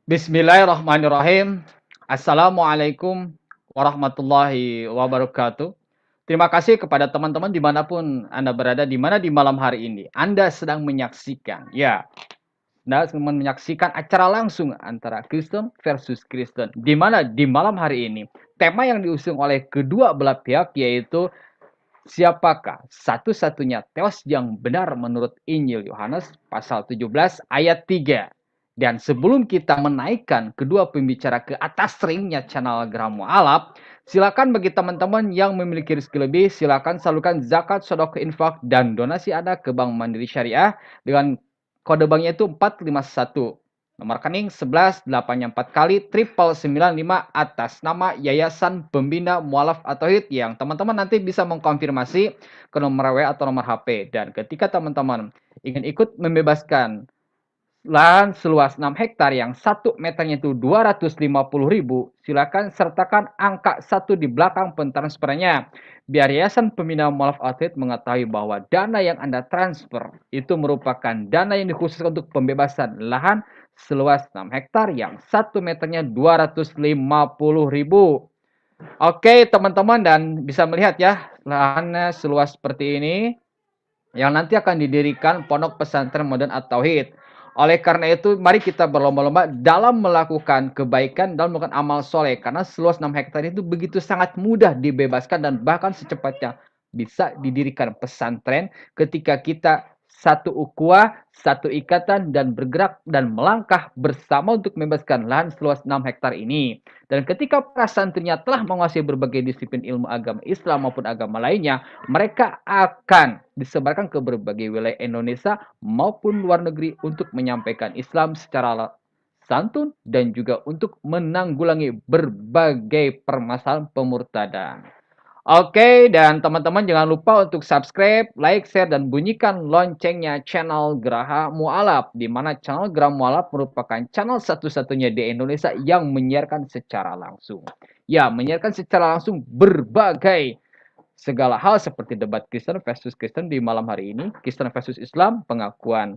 Bismillahirrahmanirrahim. Assalamualaikum warahmatullahi wabarakatuh. Terima kasih kepada teman-teman dimanapun Anda berada, di mana di malam hari ini Anda sedang menyaksikan, Anda sedang menyaksikan acara langsung antara Kristen versus Kristen, di mana di malam hari ini tema yang diusung oleh kedua belah pihak yaitu siapakah satu-satunya teos yang benar menurut Injil Yohanes pasal 17 ayat 3. Dan sebelum kita menaikkan kedua pembicara ke atas ringnya channel Gramu Alap, silakan bagi teman-teman yang memiliki rezeki lebih, silakan salurkan zakat, sedekah, infak, dan donasi Anda ke Bank Mandiri Syariah dengan kode banknya itu 451. Nomor rekening 1184 kali 995 atas nama Yayasan Pembina Mualaf atau HIT yang teman-teman nanti bisa mengkonfirmasi ke nomor WA atau nomor HP. Dan ketika teman-teman ingin ikut membebaskan lahan seluas 6 hektar yang 1 meternya itu 250.000, silakan sertakan angka 1 di belakang pentransferannya. Biar Yayasan Pembina Mualaf Atlet mengetahui bahwa dana yang Anda transfer itu merupakan dana yang dikhususkan untuk pembebasan lahan seluas 6 hektar yang 1 meternya 250.000. Oke, teman-teman, dan bisa melihat ya, lahannya seluas seperti ini yang nanti akan didirikan Pondok Pesantren Modern At-Tauhid. Oleh karena itu, mari kita berlomba-lomba dalam melakukan kebaikan, dalam melakukan amal soleh. Karena seluas 6 hektar itu begitu sangat mudah dibebaskan dan bahkan secepatnya bisa didirikan pesantren ketika kita satu ukhuwah, satu ikatan, dan bergerak dan melangkah bersama untuk membebaskan lahan seluas 6 hektar ini. Dan ketika para santrinya telah menguasai berbagai disiplin ilmu agama Islam maupun agama lainnya, mereka akan disebarkan ke berbagai wilayah Indonesia maupun luar negeri untuk menyampaikan Islam secara santun dan juga untuk menanggulangi berbagai permasalahan pemurtadan. Oke, dan teman-teman jangan lupa untuk subscribe, like, share, dan bunyikan loncengnya channel Geraha Mualaf, di mana channel Geraha Mualaf merupakan channel satu-satunya di Indonesia yang menyiarkan secara langsung. Ya, menyiarkan secara langsung berbagai segala hal seperti debat Kristen versus Kristen di malam hari ini, Kristen versus Islam, pengakuan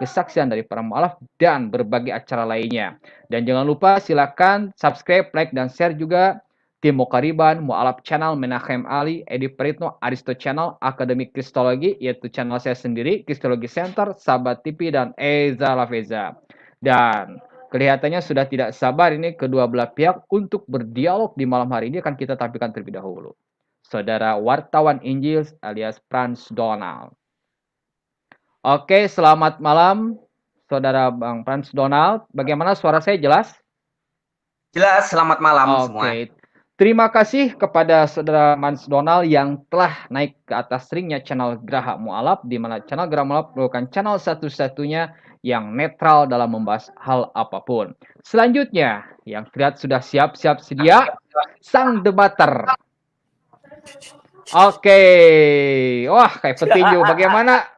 kesaksian dari para mualaf, dan berbagai acara lainnya. Dan jangan lupa silakan subscribe, like, dan share juga Tim Mokariban, Mu'alaf Channel, Menachem Ali, Edi Pritno, Aristo Channel, Akademi Kristologi, yaitu channel saya sendiri, Kristologi Center, Sahabat TV, dan Eza Laveza. Dan kelihatannya sudah tidak sabar ini kedua belah pihak untuk berdialog di malam hari ini akan kita tampilkan terlebih dahulu. Saudara wartawan Injil alias Frans Donald. Oke, selamat malam, Saudara Bang Frans Donald. Bagaimana suara saya jelas? Jelas, selamat malam semua. Oke, terima kasih kepada Saudara Frans Donald yang telah naik ke atas ringnya channel Geraha Mualaf, di mana channel Geraha Mualaf merupakan channel satu-satunya yang netral dalam membahas hal apapun. Selanjutnya, yang terlihat sudah siap-siap sedia, sang debater. Oke, wah kayak petinju. Bagaimana?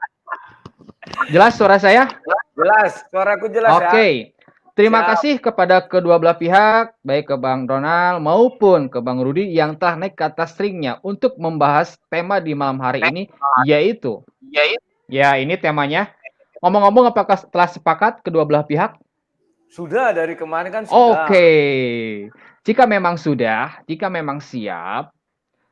Jelas suara saya? Jelas, suaraku jelas ya. Oke. Terima Siap. kasih kepada kedua belah pihak, baik ke Bang Donald maupun ke Bang Rudi yang telah naik ke atas ringnya untuk membahas tema di malam hari ini, yaitu, ya ini temanya. Ngomong-ngomong, apakah telah sepakat kedua belah pihak? Sudah, dari kemarin kan sudah. Oke. Jika memang sudah, jika memang siap,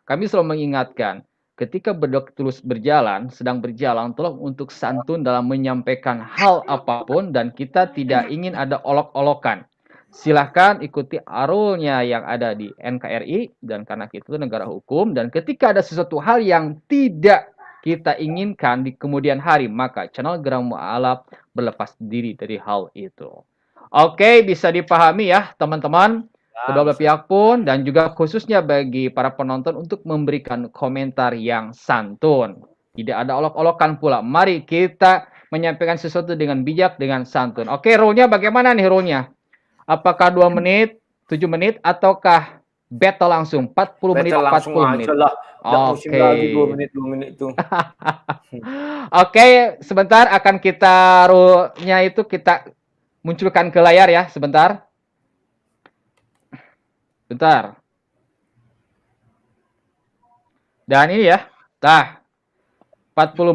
kami selalu mengingatkan, ketika berdoa terus berjalan, sedang berjalan, tolong untuk santun dalam menyampaikan hal apapun dan kita tidak ingin ada olok-olokan. Silahkan ikuti arulnya yang ada di NKRI dan karena kita itu negara hukum, dan ketika ada sesuatu hal yang tidak kita inginkan di kemudian hari, maka channel Geraha Mualaf berlepas diri dari hal itu. Oke, bisa dipahami ya teman-teman. Kedua belah pihak pun dan juga khususnya bagi para penonton untuk memberikan komentar yang santun. Tidak ada olok-olokan pula. Mari kita menyampaikan sesuatu dengan bijak, dengan santun. Oke, rule-nya bagaimana nih rule-nya? Apakah 2 menit, 7 menit, ataukah battle langsung 40 menit, 40 menit? Oke. Lagi 2 menit, 2 menit itu. Oke, sebentar akan kita rule-nya itu kita munculkan ke layar ya, sebentar. Bentar. Dan ini ya. Nah, 40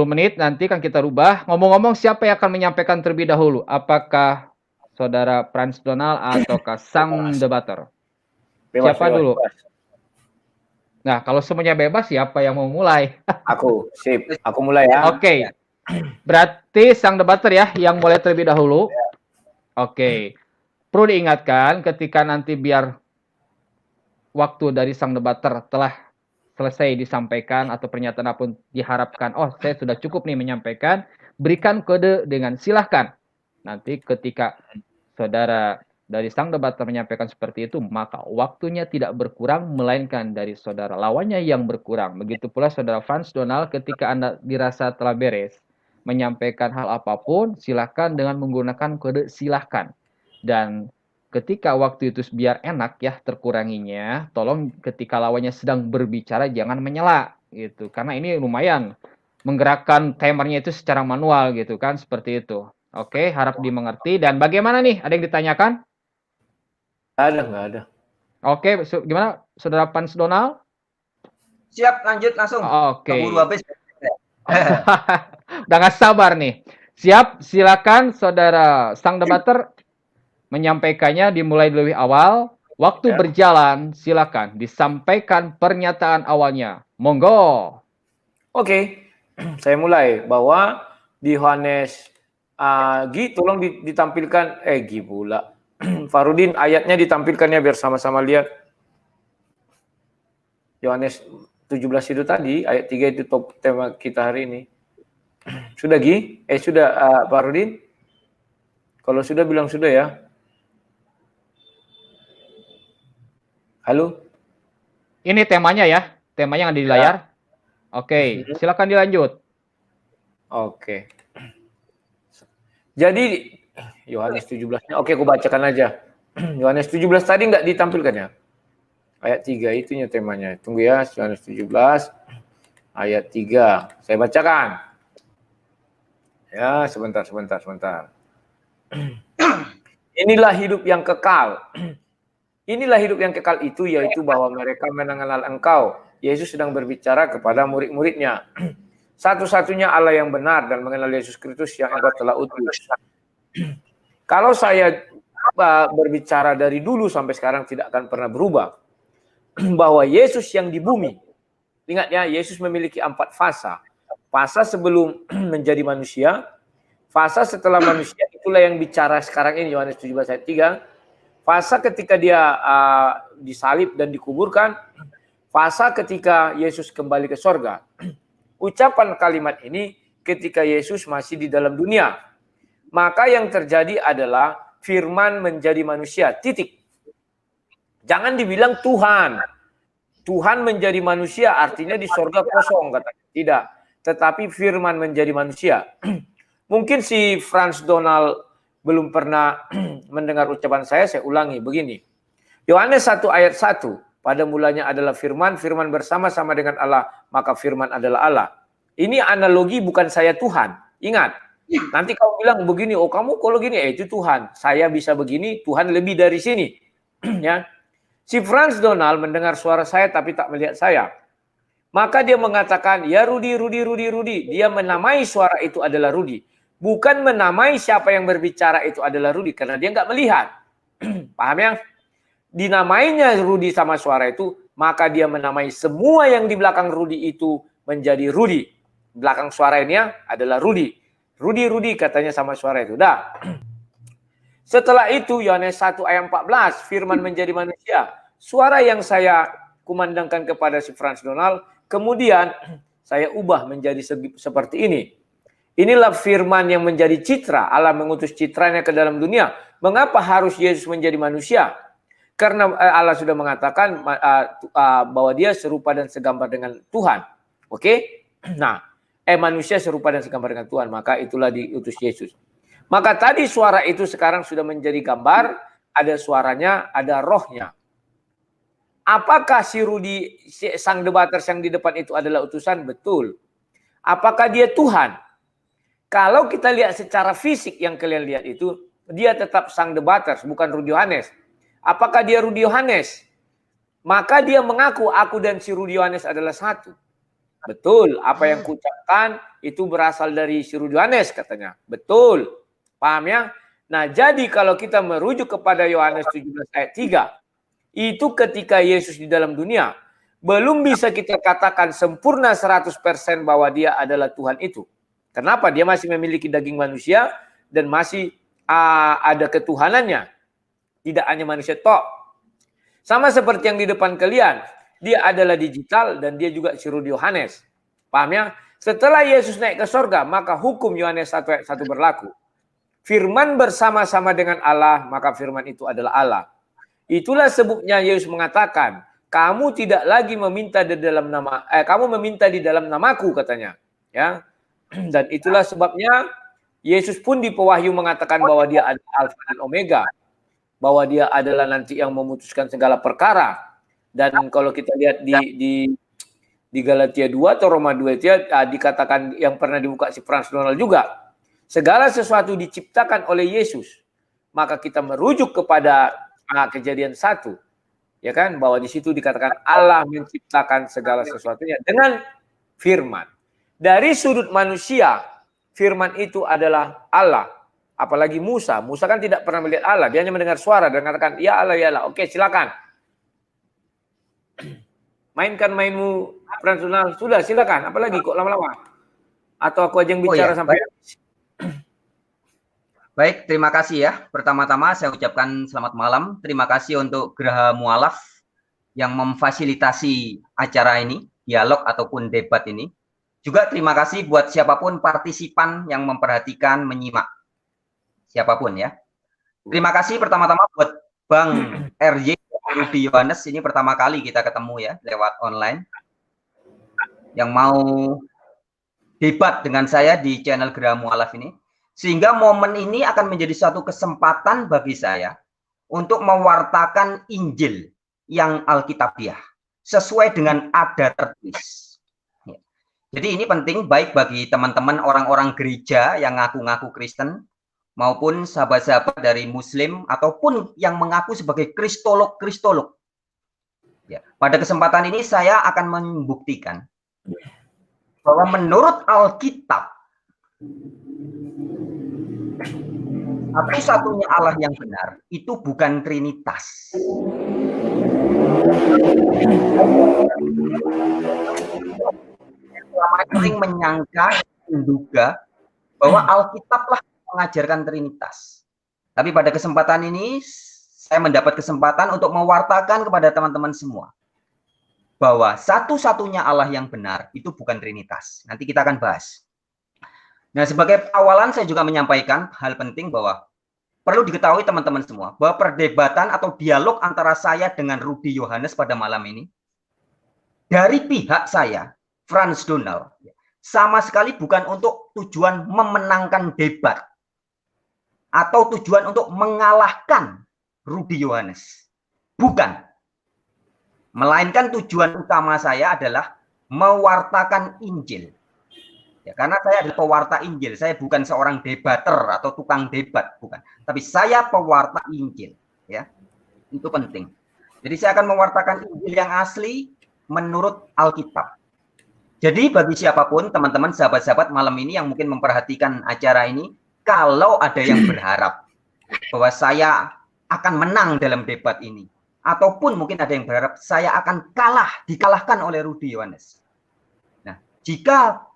menit nanti kan kita rubah. Ngomong-ngomong siapa yang akan menyampaikan terlebih dahulu? Apakah Saudara Frans Donald ataukah sang debater? Bebas, Siapa bebas, dulu? bebas. Nah, kalau semuanya bebas, siapa yang mau mulai? Aku, sip. Aku mulai ya. Oke. Berarti sang debater ya yang mulai terlebih dahulu. Oke. Perlu diingatkan ketika nanti biar waktu dari sang debater telah selesai disampaikan atau pernyataan apapun diharapkan, oh saya sudah cukup nih menyampaikan, berikan kode dengan silahkan. Nanti ketika saudara dari sang debater menyampaikan seperti itu, maka waktunya tidak berkurang, melainkan dari saudara lawannya yang berkurang. Begitu pula saudara Frans Donald ketika Anda dirasa telah beres menyampaikan hal apapun, silahkan dengan menggunakan kode silahkan. Dan ketika waktu itu biar enak ya terkuranginya, tolong ketika lawannya sedang berbicara jangan menyela gitu. Karena ini lumayan menggerakkan timernya itu secara manual gitu kan, seperti itu. Oke, harap dimengerti. Dan bagaimana nih? Ada yang ditanyakan? Nggak ada. Oke, gimana saudara Frans Donald? Siap, lanjut langsung. Oke. Keburu habis. Udah gak sabar nih. Siap, silakan saudara sang debater menyampaikannya dimulai lebih awal. Waktu berjalan, silakan disampaikan pernyataan awalnya. Monggo. Oke, saya mulai bahwa di Yohanes Gi, tolong ditampilkan Gi pula. Farudin ayatnya ditampilkannya biar sama-sama lihat. Yohanes 17 itu tadi, ayat 3 itu top tema kita hari ini. Sudah Gi? Sudah Farudin? Kalau sudah bilang sudah ya. Halo? Ini temanya ya, temanya yang ada di layar. Oke, silakan dilanjut. Oke. Jadi Yohanes 17-nya, oke aku bacakan aja. Yohanes 17 tadi nggak ditampilkan ya? Ayat 3 itunya temanya. Tunggu ya, Yohanes 17 ayat 3. Saya bacakan. Ya, sebentar. Inilah hidup yang kekal. Inilah hidup yang kekal itu, yaitu bahwa mereka mengenal Engkau. Yesus sedang berbicara kepada murid-muridnya. Satu-satunya Allah yang benar dan mengenal Yesus Kristus yang Engkau telah utus. Kalau saya berbicara dari dulu sampai sekarang tidak akan pernah berubah. Bahwa Yesus yang di bumi. Ingat ya, Yesus memiliki 4 fasa. Fasa sebelum menjadi manusia. Fasa setelah manusia, itulah yang bicara sekarang ini, Yohanes 17 ayat 3. Fasa ketika dia disalib dan dikuburkan. Fasa ketika Yesus kembali ke sorga. Ucapan kalimat ini ketika Yesus masih di dalam dunia. Maka yang terjadi adalah firman menjadi manusia. Titik. Jangan dibilang Tuhan. Tuhan menjadi manusia artinya di sorga kosong. Katanya. Tidak. Tetapi firman menjadi manusia. Mungkin si Frans Donald belum pernah mendengar ucapan saya ulangi begini. Yohanes 1 ayat 1. Pada mulanya adalah firman, firman bersama-sama dengan Allah, maka firman adalah Allah. Ini analogi bukan saya Tuhan. Ingat, nanti kamu bilang begini, oh kamu kalau gini, itu Tuhan. Saya bisa begini, Tuhan lebih dari sini. Ya. Si Frans Donald mendengar suara saya tapi tak melihat saya. Maka dia mengatakan, ya Rudi. Dia menamai suara itu adalah Rudi. Bukan menamai siapa yang berbicara itu adalah Rudi, karena dia nggak melihat. Paham ya? Dinamainya Rudi sama suara itu, maka dia menamai semua yang di belakang Rudi itu menjadi Rudi. Belakang suara ini adalah Rudi. Rudi katanya sama suara itu. Dah. Setelah itu Yohanes 1 ayat 14, firman menjadi manusia. Suara yang saya kumandangkan kepada si Frans Donald, kemudian saya ubah menjadi seperti ini. Inilah firman yang menjadi citra. Allah mengutus citranya ke dalam dunia. Mengapa harus Yesus menjadi manusia? Karena Allah sudah mengatakan bahwa dia serupa dan segambar dengan Tuhan. Oke? Nah, manusia serupa dan segambar dengan Tuhan. Maka itulah diutus Yesus. Maka tadi suara itu sekarang sudah menjadi gambar. Ada suaranya, ada rohnya. Apakah si Rudi, sang debater yang di depan itu adalah utusan? Betul. Apakah dia Tuhan? Kalau kita lihat secara fisik yang kalian lihat itu, dia tetap sang debater, bukan Rudi Yohanes. Apakah dia Rudi Yohanes? Maka dia mengaku, aku dan si Rudi Yohanes adalah satu. Betul, apa yang kuucapkan itu berasal dari si Rudi Yohanes katanya. Betul, paham ya? Nah, jadi kalau kita merujuk kepada Yohanes 17 ayat 3, itu ketika Yesus di dalam dunia, belum bisa kita katakan sempurna 100% bahwa dia adalah Tuhan itu. Kenapa? Dia masih memiliki daging manusia dan masih ada ketuhanannya. Tidak hanya manusia tok. Sama seperti yang di depan kalian. Dia adalah digital dan dia juga sirut Yohanes. Paham ya? Setelah Yesus naik ke sorga, maka hukum Yohanes 1 ayat 1 berlaku. Firman bersama-sama dengan Allah, maka firman itu adalah Allah. Itulah sebabnya Yesus mengatakan, kamu tidak lagi meminta di dalam nama, kamu meminta di dalam namaku, katanya. Ya, dan itulah sebabnya Yesus pun di pewahyu mengatakan bahwa dia adalah Alfa dan Omega, bahwa dia adalah nanti yang memutuskan segala perkara. Dan kalau kita lihat di Galatia 2 atau Roma 2 itu dikatakan yang pernah dibuka si Frans Donald juga. Segala sesuatu diciptakan oleh Yesus. Maka kita merujuk kepada Kejadian 1. Ya kan? Bahwa di situ dikatakan Allah menciptakan segala sesuatunya dengan firman. Dari sudut manusia, firman itu adalah Allah. Apalagi Musa. Musa kan tidak pernah melihat Allah. Dia hanya mendengar suara dan mengatakan, ya Allah, ya Allah. Oke, silakan. Mainkan mainmu, Frans Donald. Sudah, silakan. Apalagi kok lama-lama? Atau aku aja yang bicara sampai... Baik, terima kasih ya. Pertama-tama saya ucapkan selamat malam. Terima kasih untuk Geraha Mualaf yang memfasilitasi acara ini, dialog ataupun debat ini. Juga terima kasih buat siapapun partisipan yang memperhatikan, menyimak. Siapapun ya. Terima kasih pertama-tama buat Bang RJ Rudi Yohanes. Ini pertama kali kita ketemu ya, lewat online. Yang mau debat dengan saya di channel Geraha Mualaf ini. Sehingga momen ini akan menjadi suatu kesempatan bagi saya untuk mewartakan Injil yang Alkitabiah sesuai dengan ada tertulis. Jadi ini penting baik bagi teman-teman orang-orang gereja yang ngaku-ngaku Kristen maupun sahabat-sahabat dari Muslim ataupun yang mengaku sebagai Kristolog. Ya, pada kesempatan ini saya akan membuktikan bahwa menurut Alkitab satu-satunya Allah yang benar itu bukan Trinitas. Selama sering menyangka, menduga bahwa Alkitablah mengajarkan Trinitas. Tapi pada kesempatan ini saya mendapat kesempatan untuk mewartakan kepada teman-teman semua bahwa satu-satunya Allah yang benar itu bukan Trinitas. Nanti kita akan bahas. Nah, sebagai awalan saya juga menyampaikan hal penting bahwa perlu diketahui teman-teman semua bahwa perdebatan atau dialog antara saya dengan Rudi Yohanes pada malam ini dari pihak saya, Frans Donald, sama sekali bukan untuk tujuan memenangkan debat atau tujuan untuk mengalahkan Rudi Yohanes. Bukan. Melainkan tujuan utama saya adalah mewartakan Injil. Ya, karena saya adalah pewarta Injil, saya bukan seorang debater atau tukang debat, bukan. Tapi saya pewarta Injil, ya. Itu penting. Jadi saya akan mewartakan Injil yang asli menurut Alkitab. Jadi bagi siapapun, teman-teman, sahabat-sahabat malam ini yang mungkin memperhatikan acara ini, kalau ada yang berharap bahwa saya akan menang dalam debat ini, ataupun mungkin ada yang berharap saya akan dikalahkan oleh Rudi Yohanes. Nah, jika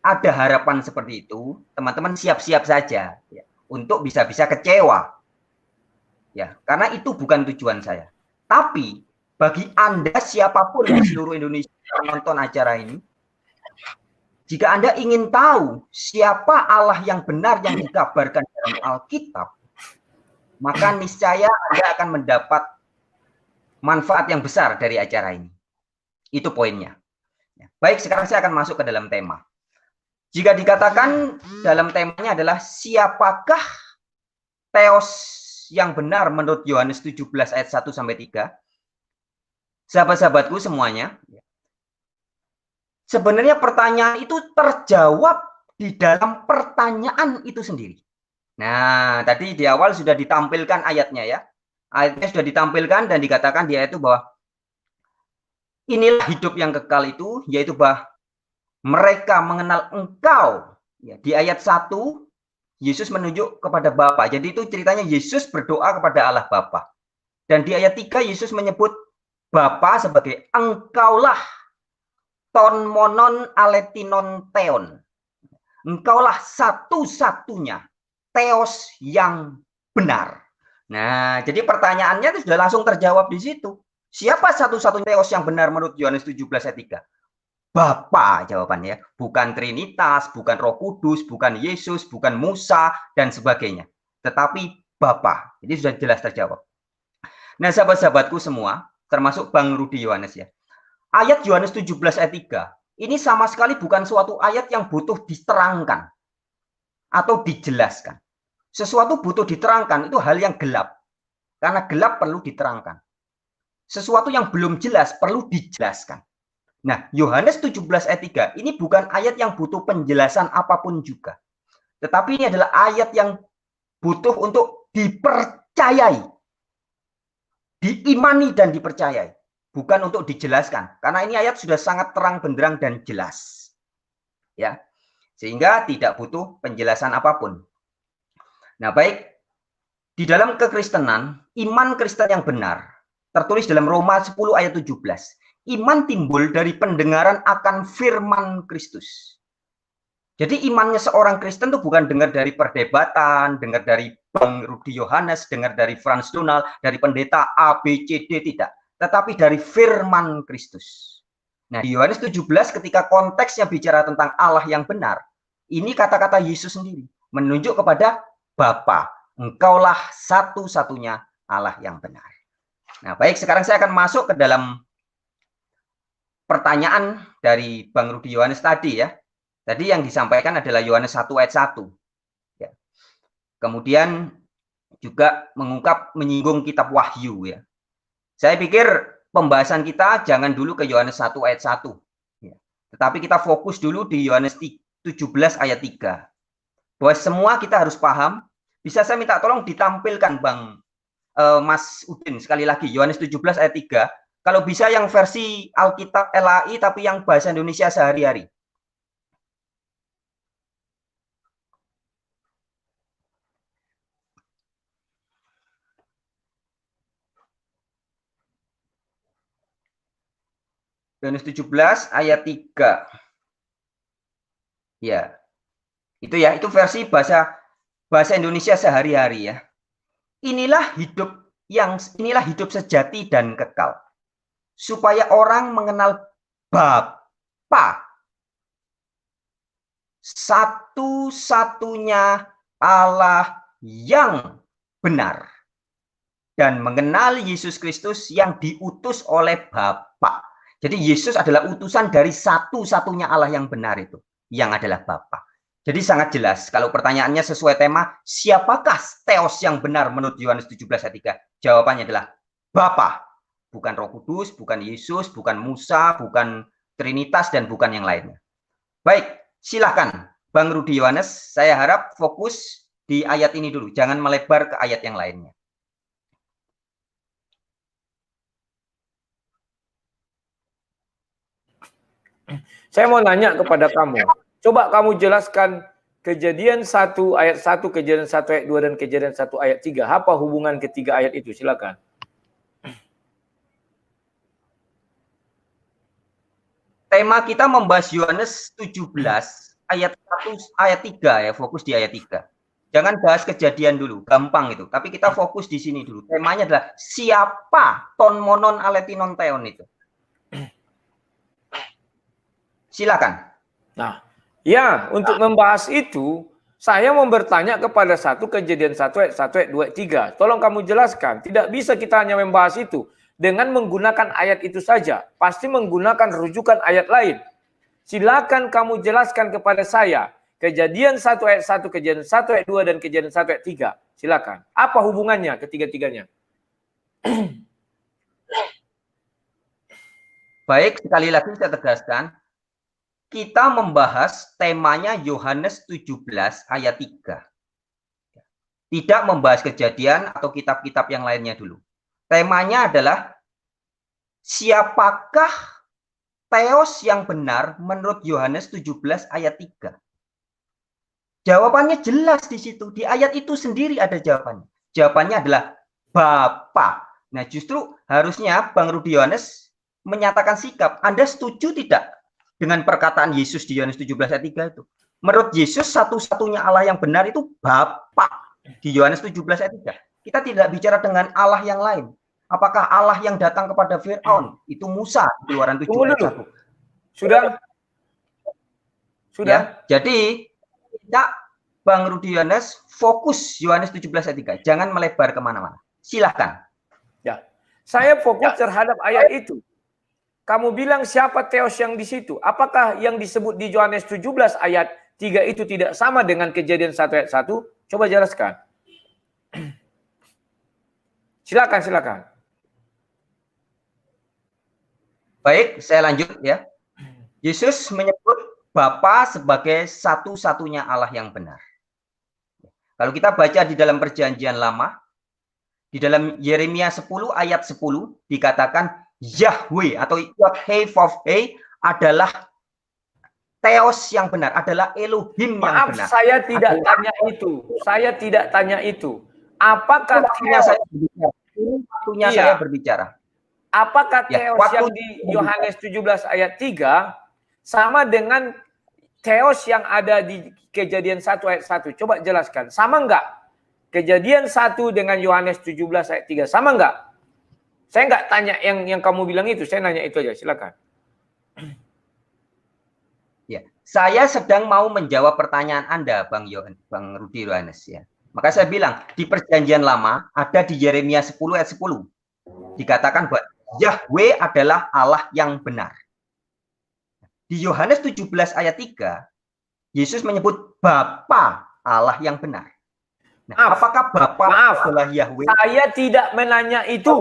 ada harapan seperti itu, teman-teman siap-siap saja ya, untuk bisa-bisa kecewa. Ya, karena itu bukan tujuan saya. Tapi bagi Anda siapapun di seluruh Indonesia yang menonton acara ini, jika Anda ingin tahu siapa Allah yang benar yang dikabarkan dalam Alkitab, maka niscaya Anda akan mendapat manfaat yang besar dari acara ini. Itu poinnya. Baik, sekarang saya akan masuk ke dalam tema. Jika dikatakan dalam temanya adalah siapakah Theos yang benar menurut Yohanes 17 ayat 1 sampai 3. Sahabat-sahabatku semuanya, sebenarnya pertanyaan itu terjawab di dalam pertanyaan itu sendiri. Nah, tadi di awal sudah ditampilkan ayatnya ya. Ayatnya sudah ditampilkan dan dikatakan di ayat itu bahwa inilah hidup yang kekal itu, yaitu bahwa mereka mengenal engkau. Ya, di ayat 1 Yesus menunjuk kepada Bapa. Jadi itu ceritanya Yesus berdoa kepada Allah Bapa. Dan di ayat 3 Yesus menyebut Bapa sebagai engkaulah ton monon aletinon theon. Engkaulah satu-satunya theos yang benar. Nah, jadi pertanyaannya itu sudah langsung terjawab di situ. Siapa satu-satunya theos yang benar menurut Yohanes 17 ayat 3? Bapa jawabannya, bukan Trinitas, bukan Roh Kudus, bukan Yesus, bukan Musa, dan sebagainya. Tetapi Bapa. Jadi sudah jelas terjawab. Nah, sahabat-sahabatku semua, termasuk Bang Rudi Yohanes ya. Ayat Yohanes 17 ayat 3, ini sama sekali bukan suatu ayat yang butuh diterangkan atau dijelaskan. Sesuatu butuh diterangkan, itu hal yang gelap. Karena gelap perlu diterangkan. Sesuatu yang belum jelas perlu dijelaskan. Nah, Yohanes 17 ayat 3 ini bukan ayat yang butuh penjelasan apapun juga. Tetapi ini adalah ayat yang butuh untuk dipercayai. Diimani dan dipercayai. Bukan untuk dijelaskan. Karena ini ayat sudah sangat terang benderang dan jelas. Ya. Sehingga tidak butuh penjelasan apapun. Nah, baik. Di dalam kekristenan, iman Kristen yang benar tertulis dalam Roma 10 ayat 17. Iman timbul dari pendengaran akan firman Kristus. Jadi imannya seorang Kristen itu bukan dengar dari perdebatan, dengar dari Bang Rudi Yohanes, dengar dari Frans Donald, dari pendeta A, B, C, D, tidak. Tetapi dari firman Kristus. Nah, di Yohanes 17 ketika konteksnya bicara tentang Allah yang benar, ini kata-kata Yesus sendiri menunjuk kepada Bapa. Engkaulah satu-satunya Allah yang benar. Nah, baik, sekarang saya akan masuk ke dalam pertanyaan dari Bang Rudi Yohanes tadi ya. Tadi yang disampaikan adalah Yohanes 1 ayat 1. Ya. Kemudian juga menyinggung kitab Wahyu ya. Saya pikir pembahasan kita jangan dulu ke Yohanes 1 ayat 1. Ya. Tetapi kita fokus dulu di Yohanes 17 ayat 3. Bahwa semua kita harus paham. Bisa saya minta tolong ditampilkan Bang Mas Udin sekali lagi Yohanes 17 ayat 3. Kalau bisa yang versi Alkitab LAI tapi yang bahasa Indonesia sehari-hari. Yohanes 17 ayat 3. Ya. Itu ya, itu versi bahasa Indonesia sehari-hari ya. Inilah hidup sejati dan kekal. Supaya orang mengenal Bapa, satu-satunya Allah yang benar, dan mengenal Yesus Kristus yang diutus oleh Bapa. Jadi Yesus adalah utusan dari satu-satunya Allah yang benar itu, yang adalah Bapa. Jadi sangat jelas, kalau pertanyaannya sesuai tema, siapakah Theos yang benar menurut Yohanes 17 ayat 3? Jawabannya adalah Bapa. Bukan Roh Kudus, bukan Yesus, bukan Musa, bukan Trinitas, dan bukan yang lainnya. Baik, silahkan Bang Rudi Yohanes, saya harap fokus di ayat ini dulu, jangan melebar ke ayat yang lainnya. Saya mau nanya kepada kamu, coba kamu jelaskan Kejadian 1 ayat 1, Kejadian 1 ayat 2, dan Kejadian 1 ayat 3. Apa hubungan ketiga ayat itu? Silakan. Tema kita membahas Yohanes 17 ayat 1 ayat 3 ya, fokus di ayat 3. Jangan bahas kejadian dulu, gampang itu. Tapi kita fokus di sini dulu. Temanya adalah siapa ton monon aletinon theon itu. Silakan. Nah, ya, untuk membahas itu, saya mau bertanya kepada Kejadian 1 ayat 1 ayat 2 ayat 3. Tolong kamu jelaskan. Tidak bisa kita hanya membahas itu dengan menggunakan ayat itu saja. Pasti menggunakan rujukan ayat lain. Silakan kamu jelaskan kepada saya. Kejadian 1 ayat 1, Kejadian 1 ayat 2, dan Kejadian 1 ayat 3. Silakan. Apa hubungannya ketiga-tiganya? Baik, sekali lagi saya tegaskan. Kita membahas temanya Yohanes 17 ayat 3. Tidak membahas kejadian atau kitab-kitab yang lainnya dulu. Temanya adalah siapakah Theos yang benar menurut Yohanes 17 ayat 3. Jawabannya jelas di situ. Di ayat itu sendiri ada jawabannya. Jawabannya adalah Bapa. Nah, justru harusnya Bang Rudi Yohanes menyatakan sikap. Anda setuju tidak dengan perkataan Yesus di Yohanes 17 ayat 3 itu? Menurut Yesus, satu-satunya Allah yang benar itu Bapa. Di Yohanes 17 ayat 3. Kita tidak bicara dengan Allah yang lain. Apakah Allah yang datang kepada Fir'aun? Itu Musa, di Keluaran 7 ayat 1. Sudah? Ya, jadi kita, Bang Rudi Yohanes, fokus Yohanes 17 ayat 3. Jangan melebar kemana-mana. Silahkan. Ya, saya fokus terhadap ayat itu. Kamu bilang siapa Theos yang di situ? Apakah yang disebut di Yohanes 17 ayat 3 itu tidak sama dengan Kejadian 1 ayat 1? Coba jelaskan. Silakan. Baik, saya lanjut ya. Yesus menyebut Bapa sebagai satu-satunya Allah yang benar. Kalau kita baca di dalam Perjanjian Lama, di dalam Yeremia 10 ayat 10 dikatakan Yahweh atau Yod-Heh-Vav-Heh adalah Theos yang benar, adalah Elohim yang benar. Maaf, saya tidak tanya itu. Saya tidak tanya itu. Apakah waktunya saya berbicara? Apakah Ya, Theos yang di Yohanes 17 ayat 3 sama dengan Theos yang ada di Kejadian 1 ayat 1? Coba jelaskan. Sama enggak? Kejadian 1 dengan Yohanes 17 ayat 3 sama enggak? Saya enggak tanya yang kamu bilang itu, saya nanya itu aja, silakan. Ya, saya sedang mau menjawab pertanyaan Anda, Bang Rudi Yohanes ya. Maka saya bilang di Perjanjian Lama ada di Yeremia 10 ayat 10 dikatakan bahwa Yahweh adalah Allah yang benar. Di Yohanes 17 ayat 3 Yesus menyebut Bapa Allah yang benar. Nah, apakah Bapa adalah Yahweh? Saya tidak menanya itu.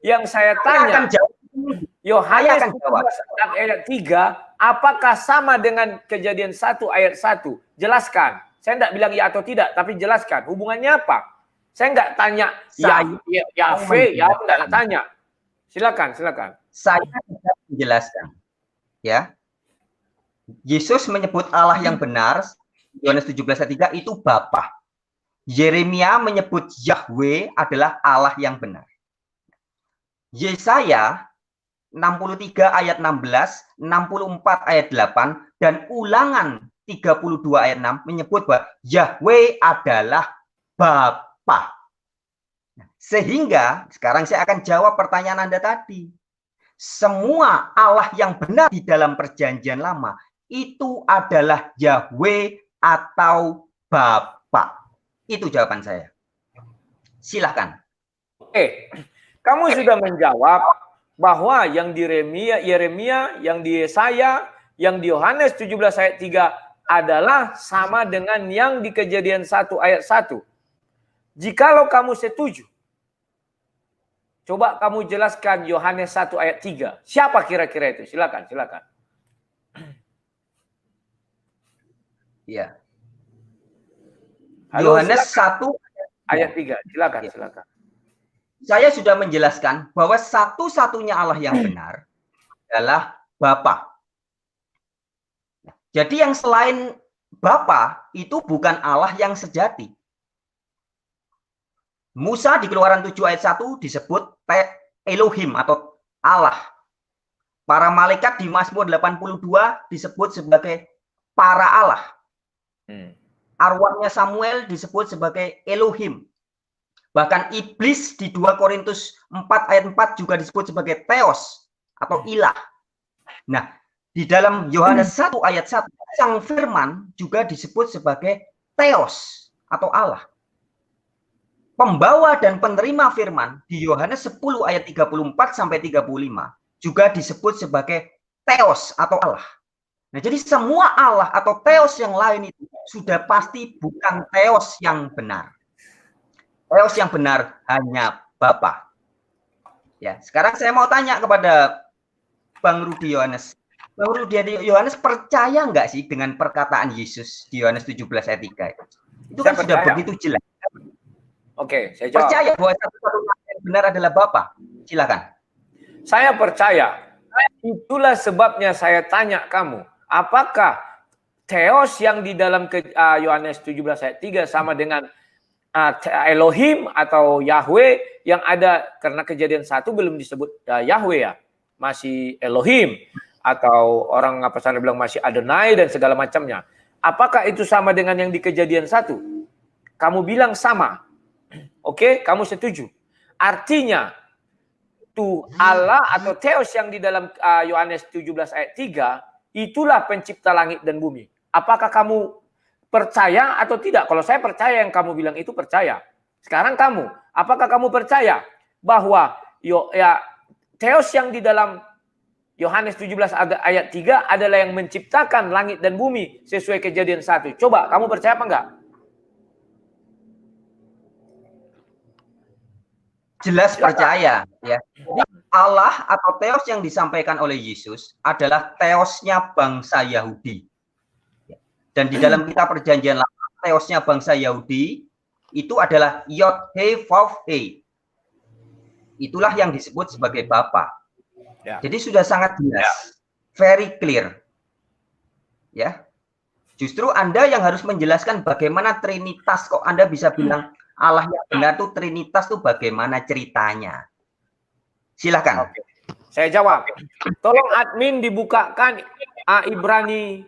Yang saya tanya, Yohanes 17 ayat 3, apakah sama dengan Kejadian 1 ayat 1? Jelaskan. Saya tidak bilang ya atau tidak, tapi jelaskan. Hubungannya apa? Saya nggak tanya Yahweh, ya nggak tanya. Silakan. Saya bisa menjelaskan. Ya. Yesus menyebut Allah yang benar, Yohanes 17 ayat 3 itu Bapa. Yeremia menyebut Yahweh adalah Allah yang benar. Yesaya 63 ayat 16, 64 ayat 8, dan Ulangan 32 ayat 6 menyebut bahwa Yahweh adalah Bapa. Sehingga sekarang saya akan jawab pertanyaan Anda tadi. Semua Allah yang benar di dalam Perjanjian Lama itu adalah Yahweh atau Bapa. Itu jawaban saya. Silahkan. Oke, kamu sudah menjawab bahwa yang di Yeremia, yang di Yesaya, yang di Yohanes 17 ayat 3 adalah sama dengan yang di Kejadian 1 ayat 1. Jikalau kamu setuju, coba kamu jelaskan Yohanes 1 ayat 3. Siapa kira-kira itu? Silakan. Ya. Halo, Yohanes 1 ayat 3. Silakan. Saya sudah menjelaskan bahwa satu-satunya Allah yang benar adalah Bapa. Jadi yang selain Bapa itu bukan Allah yang sejati. Musa di Keluaran 7 ayat 1 disebut Elohim atau Allah. Para malaikat di Mazmur 82 disebut sebagai para Allah. Arwahnya Samuel disebut sebagai Elohim. Bahkan iblis di 2 Korintus 4 ayat 4 juga disebut sebagai Theos atau ilah. Nah, di dalam Yohanes 1 ayat 1, Sang Firman juga disebut sebagai Theos atau Allah. Pembawa dan penerima firman di Yohanes 10 ayat 34 sampai 35 juga disebut sebagai Theos atau Allah. Nah, jadi semua Allah atau Theos yang lain itu sudah pasti bukan Theos yang benar. Theos yang benar hanya Bapa. Ya, sekarang saya mau tanya kepada Bang Rudi Yohanes. Bang Rudi Yohanes percaya nggak sih dengan perkataan Yesus di Yohanes 17 ayat 3? Itu kan sudah begitu jelas. Oke, saya jawab. Percaya bahwa satu-satunya yang benar adalah Bapa? Silakan. Saya percaya. Itulah sebabnya saya tanya kamu, apakah Theos yang di dalam Yohanes 17 ayat 3 sama dengan Elohim atau Yahweh yang ada, karena kejadian 1 belum disebut Yahweh ya, masih Elohim, atau orang sana bilang masih Adonai dan segala macamnya. Apakah itu sama dengan yang di kejadian 1? Kamu bilang sama. Oke, kamu setuju. Artinya tuh Allah atau Theos yang di dalam Yohanes 17 ayat 3 itulah pencipta langit dan bumi. Apakah kamu percaya atau tidak? Kalau saya percaya yang kamu bilang itu percaya. Sekarang kamu, apakah kamu percaya bahwa Theos yang di dalam Yohanes 17 ayat 3 adalah yang menciptakan langit dan bumi sesuai kejadian 1? Coba, kamu percaya apa enggak? Jelas percaya, ya. Jadi Allah atau Theos yang disampaikan oleh Yesus adalah Theosnya bangsa Yahudi. Dan di dalam kitab perjanjian lama, Theosnya bangsa Yahudi itu adalah Yod-He-Vav-He. Itulah yang disebut sebagai Bapa. Ya. Jadi sudah sangat jelas, very clear. Ya. Justru Anda yang harus menjelaskan bagaimana Trinitas, kok Anda bisa bilang Allah yang benar itu Trinitas itu bagaimana ceritanya. Silakan. Oke. Saya jawab. Tolong admin dibukakan Ibrani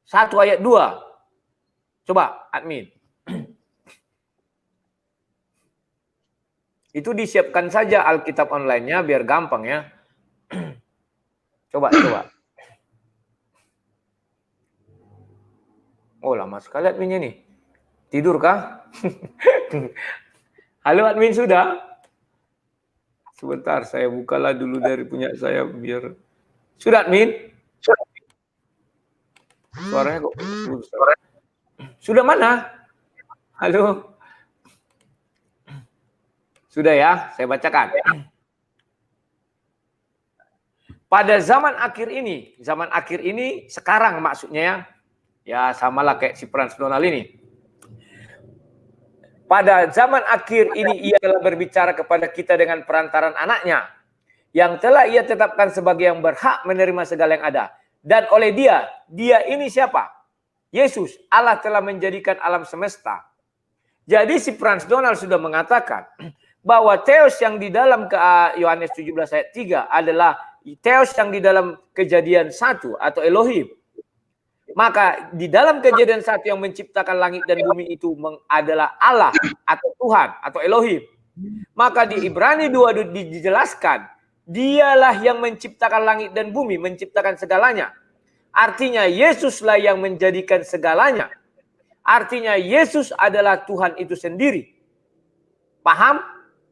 1 ayat 2. Coba admin. Itu disiapkan saja Alkitab online-nya biar gampang ya. Coba. Oh, lama sekali adminnya nih. Tidur kah? Halo admin, sudah? Sebentar, saya bukalah dulu dari punya saya biar. Sudah admin? Suaranya kok sudah mana? Halo. Sudah ya, saya bacakan. Pada zaman akhir ini sekarang maksudnya ya samalah kayak si Frans Donald ini. Pada zaman akhir ini ia telah berbicara kepada kita dengan perantaran anaknya yang telah ia tetapkan sebagai yang berhak menerima segala yang ada. Dan oleh dia ini siapa? Yesus. Allah telah menjadikan alam semesta. Jadi si Frans Donald sudah mengatakan bahwa Theos yang di dalam Yohanes 17 ayat 3 adalah Theos yang di dalam kejadian 1 atau Elohim. Maka di dalam kejadian 1 yang menciptakan langit dan bumi itu adalah Allah atau Tuhan atau Elohim. Maka di Ibrani 2 dijelaskan dialah yang menciptakan langit dan bumi, menciptakan segalanya. Artinya Yesuslah yang menjadikan segalanya. Artinya Yesus adalah Tuhan itu sendiri. Paham?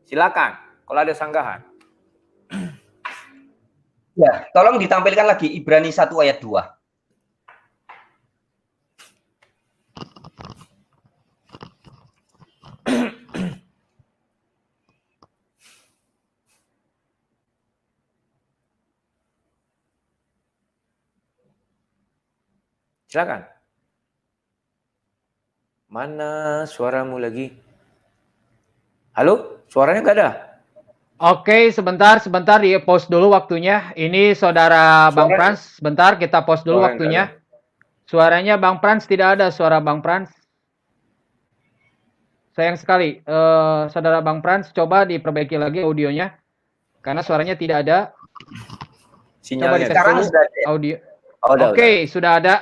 Silakan. Kalau ada sanggahan. Ya, tolong ditampilkan lagi Ibrani 1 ayat 2. Silakan. Mana suaramu lagi? Halo? Suaranya nggak ada? Oke, sebentar di pause dulu waktunya. Ini saudara Bang Frans, sebentar kita pause dulu waktunya. Suaranya Bang Frans tidak ada, suara Bang Frans. Sayang sekali. Saudara Bang Frans, coba diperbaiki lagi audionya. Karena suaranya tidak ada. Sinyalnya sekarang sudah ada. Audio. Oke, sudah ada.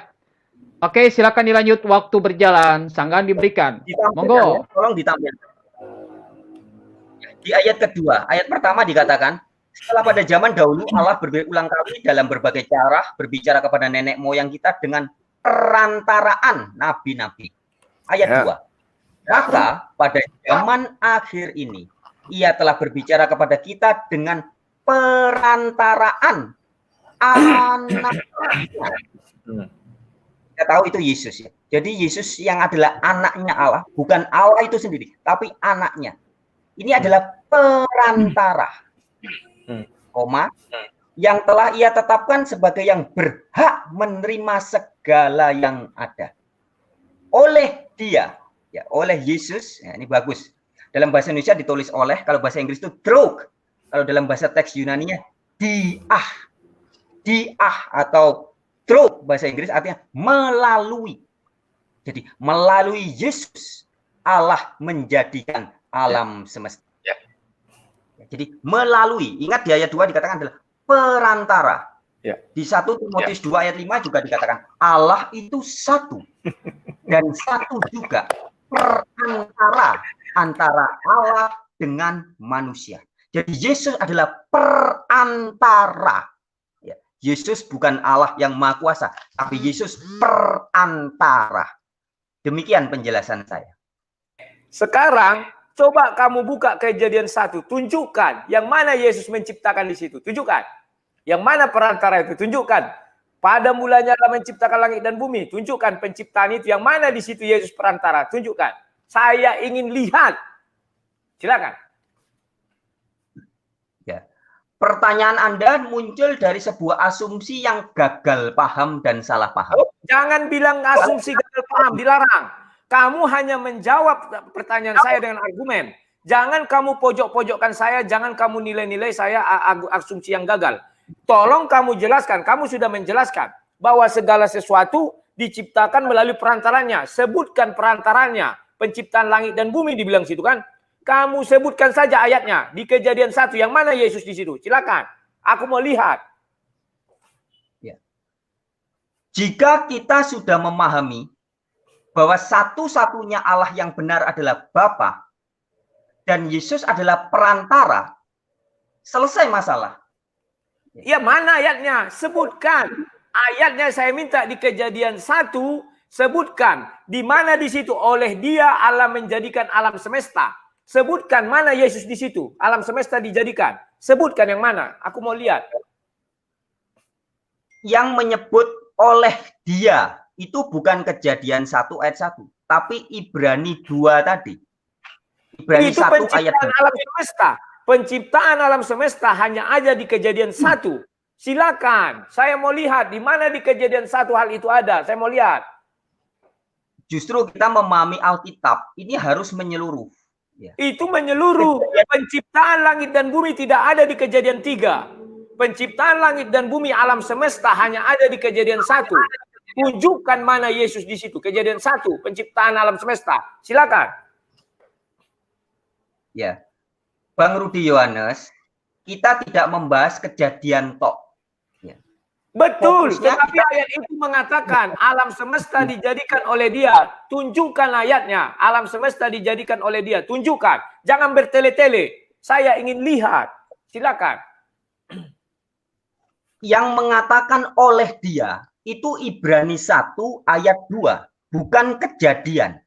Oke, silakan dilanjut, waktu berjalan, sanggahan diberikan. Monggo. Ya, tolong ditampilkan. Di ayat kedua, ayat pertama dikatakan, setelah pada zaman dahulu Allah berulang kali dalam berbagai cara berbicara kepada nenek moyang kita dengan perantaraan nabi-nabi. Ayat 2. Maka pada zaman akhir ini ia telah berbicara kepada kita dengan perantaraan anaknya. Kita tahu itu Yesus ya. Jadi Yesus yang adalah anaknya Allah, bukan Allah itu sendiri, tapi anaknya. Ini adalah perantara, yang telah ia tetapkan sebagai yang berhak menerima segala yang ada. Oleh dia, ya, oleh Yesus, ya, ini bagus. Dalam bahasa Indonesia ditulis oleh, kalau bahasa Inggris itu drog. Kalau dalam bahasa teks Yunaninya diah atau Through, bahasa Inggris artinya melalui. Jadi melalui Yesus Allah menjadikan alam semesta. Jadi melalui, ingat di ayat 2 dikatakan adalah perantara. Di 1 Timotius 2 ayat 5 juga dikatakan Allah itu satu. Dan satu juga perantara antara Allah dengan manusia. Jadi Yesus adalah perantara. Yesus bukan Allah yang Maha Kuasa, tapi Yesus perantara. Demikian penjelasan saya. Sekarang coba kamu buka Kejadian 1, tunjukkan yang mana Yesus menciptakan di situ. Tunjukkan. Yang mana perantara itu? Tunjukkan. Pada mulanya Allah menciptakan langit dan bumi. Tunjukkan penciptaan itu. Yang mana di situ Yesus perantara? Tunjukkan. Saya ingin lihat. Silakan. Ya. Pertanyaan Anda muncul dari sebuah asumsi yang gagal paham dan salah paham. Jangan bilang asumsi gagal paham, dilarang. Kamu hanya menjawab pertanyaan saya dengan argumen. Jangan kamu pojok-pojokkan saya, jangan kamu nilai-nilai saya asumsi yang gagal. Tolong kamu jelaskan, kamu sudah menjelaskan bahwa segala sesuatu diciptakan melalui perantaranya. Sebutkan perantaranya, penciptaan langit dan bumi dibilang situ kan. Kamu sebutkan saja ayatnya di Kejadian 1, yang mana Yesus di situ. Silakan, aku mau lihat. Ya. Jika kita sudah memahami bahwa satu-satunya Allah yang benar adalah Bapa dan Yesus adalah perantara, selesai masalah. Ya, mana ayatnya? Sebutkan. Ayatnya saya minta di Kejadian 1, sebutkan di mana di situ oleh Dia Allah menjadikan alam semesta. Sebutkan mana Yesus di situ. Alam semesta dijadikan. Sebutkan yang mana? Aku mau lihat. Yang menyebut oleh Dia itu bukan Kejadian 1 ayat 1, tapi Ibrani 2 tadi. Ibrani Itu 1 ayat 2. alam semesta. Penciptaan alam semesta hanya ada di Kejadian 1. Silakan, saya mau lihat di mana di Kejadian 1 hal itu ada. Saya mau lihat. Justru kita memahami Alkitab ini harus menyeluruh. Ya. Itu menyeluruh. Penciptaan langit dan bumi tidak ada di Kejadian 3. Penciptaan langit dan bumi alam semesta hanya ada di Kejadian 1. Tunjukkan mana Yesus di situ. Kejadian 1, penciptaan alam semesta. Silakan. Ya. Bang Rudi Yohanes, kita tidak membahas kejadian tok. Ya. Betul, Fokusnya tetapi ayat itu mengatakan alam semesta dijadikan oleh Dia. Tunjukkan ayatnya. Alam semesta dijadikan oleh Dia. Tunjukkan. Jangan bertele-tele. Saya ingin lihat. Silakan. Yang mengatakan oleh Dia itu Ibrani 1 ayat 2, bukan Kejadian.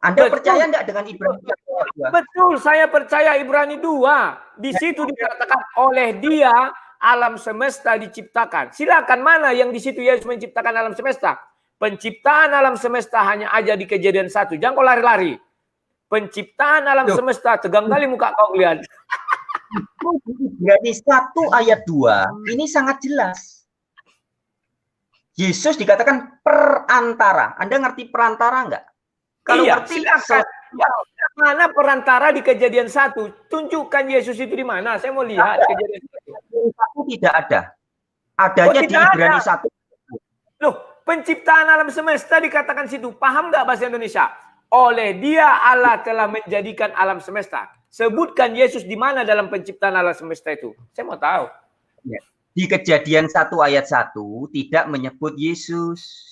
Anda Betul. percaya enggak dengan Ibrani 1 ayat 2? Betul, saya percaya Ibrani 2. Di situ dikatakan oleh Dia alam semesta diciptakan. Silakan, mana yang di situ Yesus menciptakan alam semesta? Penciptaan alam semesta hanya aja di Kejadian 1. Jangan kau lari-lari. Penciptaan alam semesta, tegang kali muka kau lihat. Ibrani 1 ayat 2 ini sangat jelas. Yesus dikatakan perantara. Anda ngerti perantara enggak? Kalau Iya, ngerti, silakan. Mana perantara di Kejadian 1? Tunjukkan Yesus itu di mana? Saya mau lihat Kejadian 1 tidak ada. Adanya di Ibrani 1. Loh, penciptaan alam semesta dikatakan situ. Paham nggak bahasa Indonesia? Oleh Dia Allah telah menjadikan alam semesta. Sebutkan Yesus di mana dalam penciptaan alam semesta itu. Saya mau tahu. Di Kejadian 1 ayat 1 tidak menyebut Yesus.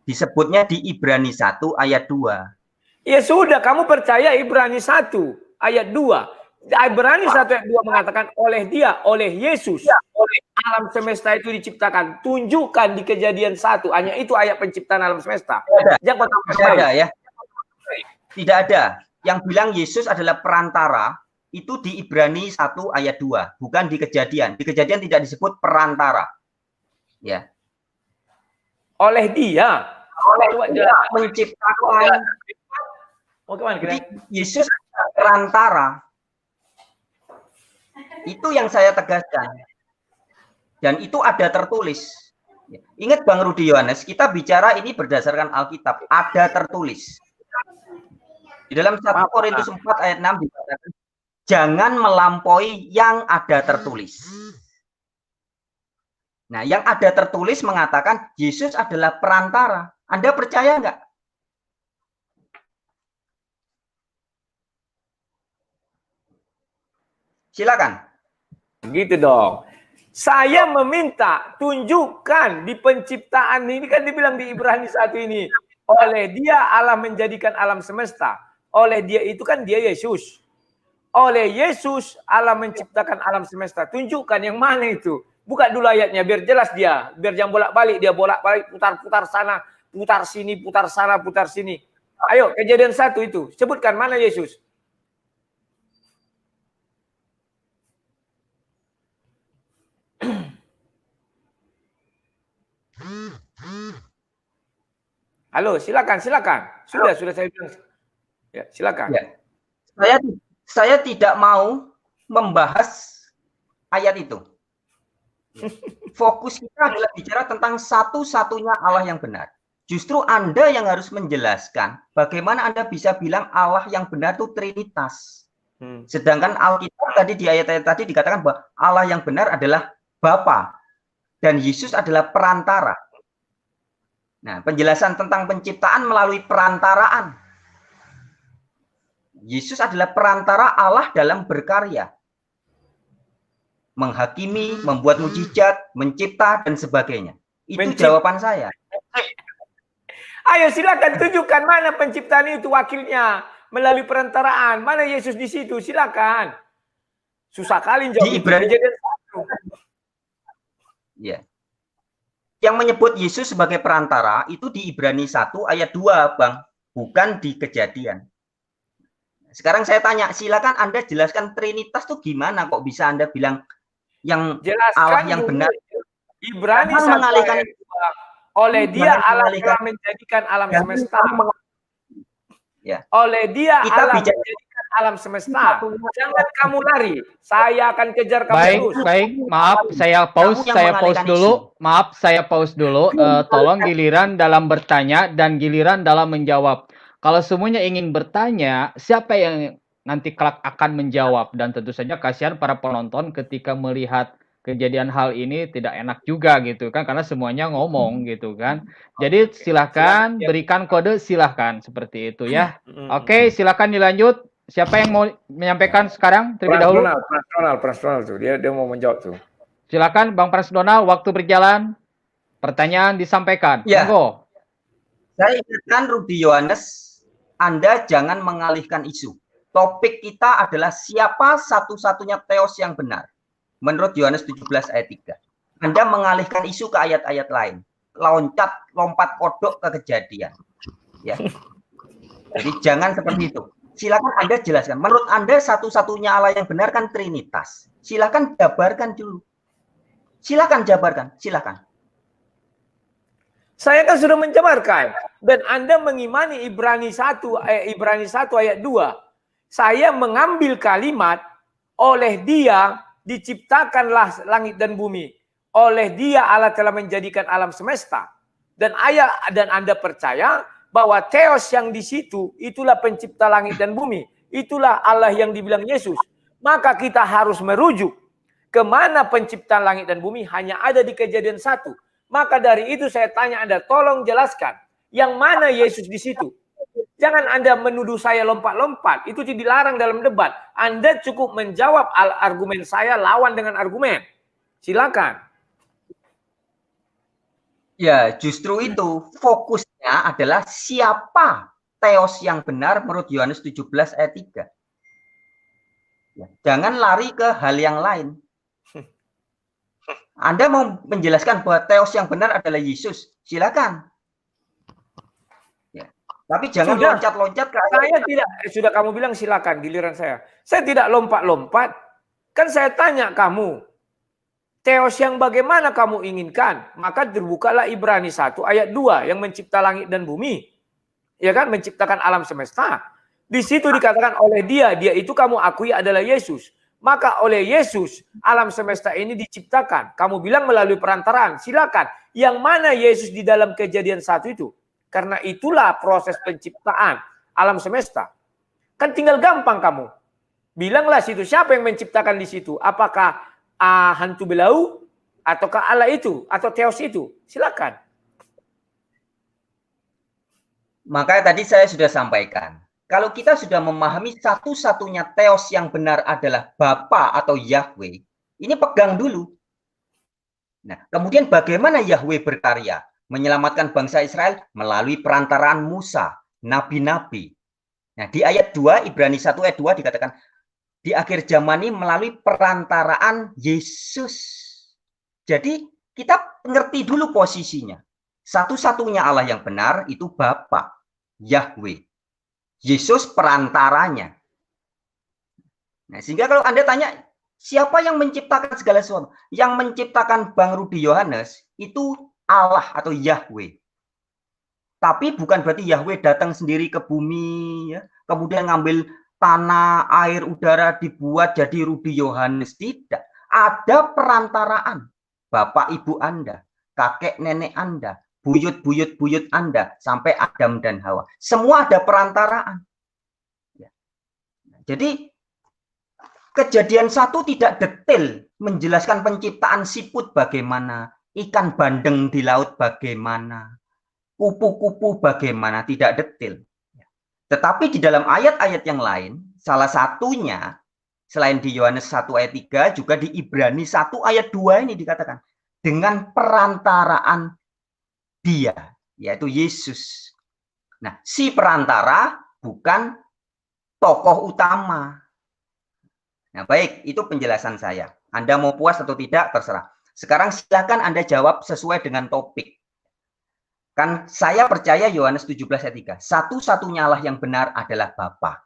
Disebutnya di Ibrani 1 ayat 2. Ya sudah, kamu percaya Ibrani 1 ayat 2. Ibrani 1 ayat 2 mengatakan oleh Dia, oleh Yesus, oleh alam semesta itu diciptakan. Tunjukkan di Kejadian 1. Hanya itu ayat penciptaan alam semesta. Jangan tidak ada ya. Tidak ada. Yang bilang Yesus adalah perantara itu di Ibrani 1 ayat 2, bukan di Kejadian. Di Kejadian tidak disebut perantara. Ya. Oleh Dia, oleh Dia menciptakan. Yesus perantara. Itu yang saya tegaskan. Dan itu ada tertulis. Ingat Bang Rudi Yohanes, kita bicara ini berdasarkan Alkitab. Ada tertulis. Di dalam 1 Korintus 4 ayat 6 dikatakan, jangan melampaui yang ada tertulis. Nah, yang ada tertulis mengatakan Yesus adalah perantara. Anda percaya nggak? Silakan. Gitu dong. Saya meminta tunjukkan di penciptaan ini, kan dibilang di Ibrani 1 ini. Oleh dia Allah menjadikan alam semesta. Oleh dia itu kan dia Yesus. Oleh Yesus Allah menciptakan alam semesta. Tunjukkan yang mana itu. Buka dulu ayatnya biar jelas dia. Biar jangan bolak-balik. Dia bolak-balik putar-putar sana, putar sini, putar sana, putar sini. Ayo Kejadian 1 itu. Sebutkan mana Yesus. Halo, silakan. Sudah saya bilang. Ya, silakan. Ya. Saya tidak mau membahas ayat itu. Fokus kita adalah bicara tentang satu-satunya Allah yang benar. Justru Anda yang harus menjelaskan bagaimana Anda bisa bilang Allah yang benar itu Trinitas. Sedangkan Alkitab tadi di ayat-ayat tadi dikatakan bahwa Allah yang benar adalah Bapa dan Yesus adalah perantara. Nah, penjelasan tentang penciptaan melalui perantaraan. Yesus adalah perantara Allah dalam berkarya. Menghakimi, membuat mujizat, mencipta, dan sebagainya. Itu jawaban saya. Ayo silakan tunjukkan mana penciptaan itu wakilnya. Melalui perantaraan. Mana Yesus di situ? Silakan. Susah kali jawab. Di Ibrani 1. Ya. Yang menyebut Yesus sebagai perantara itu di Ibrani 1 ayat 2, Bang. Bukan di Kejadian. Sekarang saya tanya, silakan Anda jelaskan Trinitas itu gimana kok bisa Anda bilang yang jelaskan Allah yang benar. Ibrani 1 ayat 2. Oleh dia Allah telah menjadikan alam semesta. Ya. Oleh dia kita Allah menjadikan alam semesta. Jangan kamu lari. Saya akan kejar kamu terus. Baik. Maaf, saya pause dulu. Maaf, saya pause dulu. Tolong giliran dalam bertanya dan giliran dalam menjawab. Kalau semuanya ingin bertanya, siapa yang nanti kelak akan menjawab? Dan tentu saja kasihan para penonton ketika melihat kejadian hal ini tidak enak juga gitu kan, karena semuanya ngomong gitu kan. Jadi silahkan berikan kode, silahkan seperti itu ya. Oke, silahkan dilanjut. Siapa yang mau menyampaikan sekarang terlebih dahulu? Personal tuh. Dia mau menjawab tuh. Silakan Bang Frans Donald, waktu berjalan. Pertanyaan disampaikan. Ya. Monggo. Saya ingatkan Rudy Yohanes, Anda jangan mengalihkan isu. Topik kita adalah siapa satu-satunya teos yang benar. Menurut Yohanes 17 ayat 3. Anda mengalihkan isu ke ayat-ayat lain. Lompat kodok ke Kejadian. Ya. Jadi jangan seperti itu. Silakan Anda jelaskan. Menurut Anda satu-satunya Allah yang benar kan Trinitas. Silakan jabarkan dulu. Silakan jabarkan. Silakan. Saya kan sudah menjabarkan. Dan Anda mengimani Ibrani 1 ayat 2. Saya mengambil kalimat oleh dia diciptakanlah langit dan bumi. Oleh dia Allah telah menjadikan alam semesta. Dan Anda percaya bahwa Theos yang di situ itulah pencipta langit dan bumi. Itulah Allah yang dibilang Yesus. Maka kita harus merujuk kemana penciptaan langit dan bumi hanya ada di Kejadian 1. Maka dari itu saya tanya Anda, tolong jelaskan yang mana Yesus di situ. Jangan Anda menuduh saya lompat-lompat, itu dilarang dalam debat. Anda cukup menjawab argumen saya lawan dengan argumen. Silakan. Ya, justru itu fokusnya adalah siapa teos yang benar menurut Yohanes 17 ayat 3. Ya, jangan lari ke hal yang lain. Anda mau menjelaskan bahwa teos yang benar adalah Yesus, silakan. Ya. Tapi jangan loncat-loncat ke saya tidak, sudah kamu bilang silakan, giliran saya. Saya tidak lompat-lompat. Kan saya tanya kamu, teos yang bagaimana kamu inginkan? Maka terbukalah Ibrani 1 ayat 2 yang mencipta langit dan bumi. Ya kan, menciptakan alam semesta. Di situ dikatakan oleh dia itu kamu akui adalah Yesus. Maka oleh Yesus alam semesta ini diciptakan. Kamu bilang melalui perantaraan. Silakan. Yang mana Yesus di dalam Kejadian 1 itu? Karena itulah proses penciptaan alam semesta. Kan tinggal gampang kamu. Bilanglah situ siapa yang menciptakan di situ? Apakah hantu belau Ataukah Allah itu atau Theos itu? Silakan. Makanya tadi saya sudah sampaikan, kalau kita sudah memahami satu-satunya Theos yang benar adalah Bapa atau Yahweh, ini pegang dulu. Nah, kemudian bagaimana Yahweh berkarya? Menyelamatkan bangsa Israel melalui perantaraan Musa, nabi-nabi. Nah, di ayat 2, Ibrani 1 ayat 2 dikatakan, di akhir zaman ini melalui perantaraan Yesus. Jadi, kita ngerti dulu posisinya. Satu-satunya Allah yang benar itu Bapa, Yahweh. Yesus perantaranya. Nah, sehingga kalau Anda tanya, siapa yang menciptakan segala sesuatu? Yang menciptakan Bang Rudi Yohanes itu Allah atau Yahweh. Tapi bukan berarti Yahweh datang sendiri ke bumi, ya, kemudian ngambil tanah, air, udara, dibuat jadi Rudi Yohanes. Tidak. Ada perantaraan. Bapak ibu Anda, kakek nenek Anda, buyut Anda, sampai Adam dan Hawa. Semua ada perantaraan. Ya. Jadi, Kejadian 1 tidak detail menjelaskan penciptaan siput bagaimana, ikan bandeng di laut bagaimana, kupu-kupu bagaimana, tidak detail. Tetapi di dalam ayat-ayat yang lain, salah satunya, selain di Yohanes 1 ayat 3, juga di Ibrani 1 ayat 2 ini dikatakan, dengan perantaraan Dia, yaitu Yesus. Nah, si perantara bukan tokoh utama. Nah, baik, itu penjelasan saya. Anda mau puas atau tidak, terserah. Sekarang silakan Anda jawab sesuai dengan topik. Kan saya percaya Yohanes 17 ayat 3. Satu-satunya Allah yang benar adalah Bapa.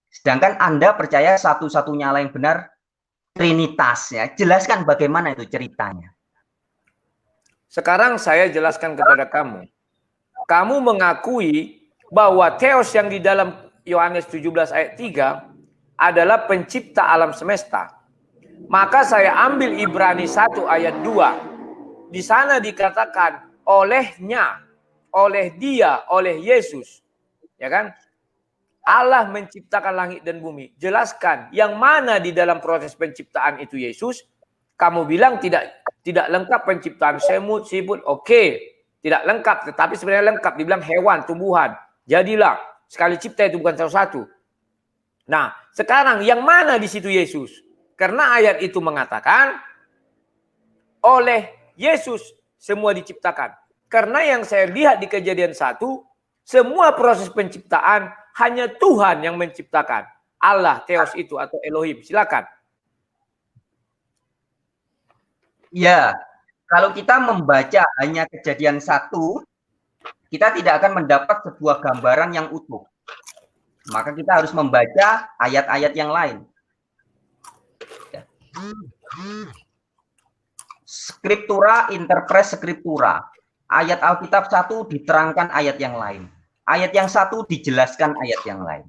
Sedangkan Anda percaya satu-satunya Allah yang benar Trinitas. Ya. Jelaskan bagaimana itu ceritanya. Sekarang saya jelaskan kepada kamu. Kamu mengakui bahwa Theos yang di dalam Yohanes 17 ayat 3 adalah pencipta alam semesta. Maka saya ambil Ibrani 1 ayat 2. Di sana dikatakan olehnya, oleh Dia, oleh Yesus. Ya kan? Allah menciptakan langit dan bumi. Jelaskan yang mana di dalam proses penciptaan itu Yesus. Kamu bilang tidak lengkap penciptaan semut, siput. Oke, tidak lengkap, tetapi sebenarnya lengkap. Dibilang hewan, tumbuhan. Jadilah, sekali cipta itu bukan satu-satu. Nah, sekarang yang mana di situ Yesus? Karena ayat itu mengatakan oleh Yesus semua diciptakan. Karena yang saya lihat di Kejadian 1, semua proses penciptaan hanya Tuhan yang menciptakan. Allah, Theos itu atau Elohim. Silakan. Ya, kalau kita membaca hanya Kejadian 1, kita tidak akan mendapat sebuah gambaran yang utuh. Maka kita harus membaca ayat-ayat yang lain. Skriptura, interpres skriptura. Ayat Alkitab 1 diterangkan ayat yang lain. Ayat yang 1 dijelaskan ayat yang lain.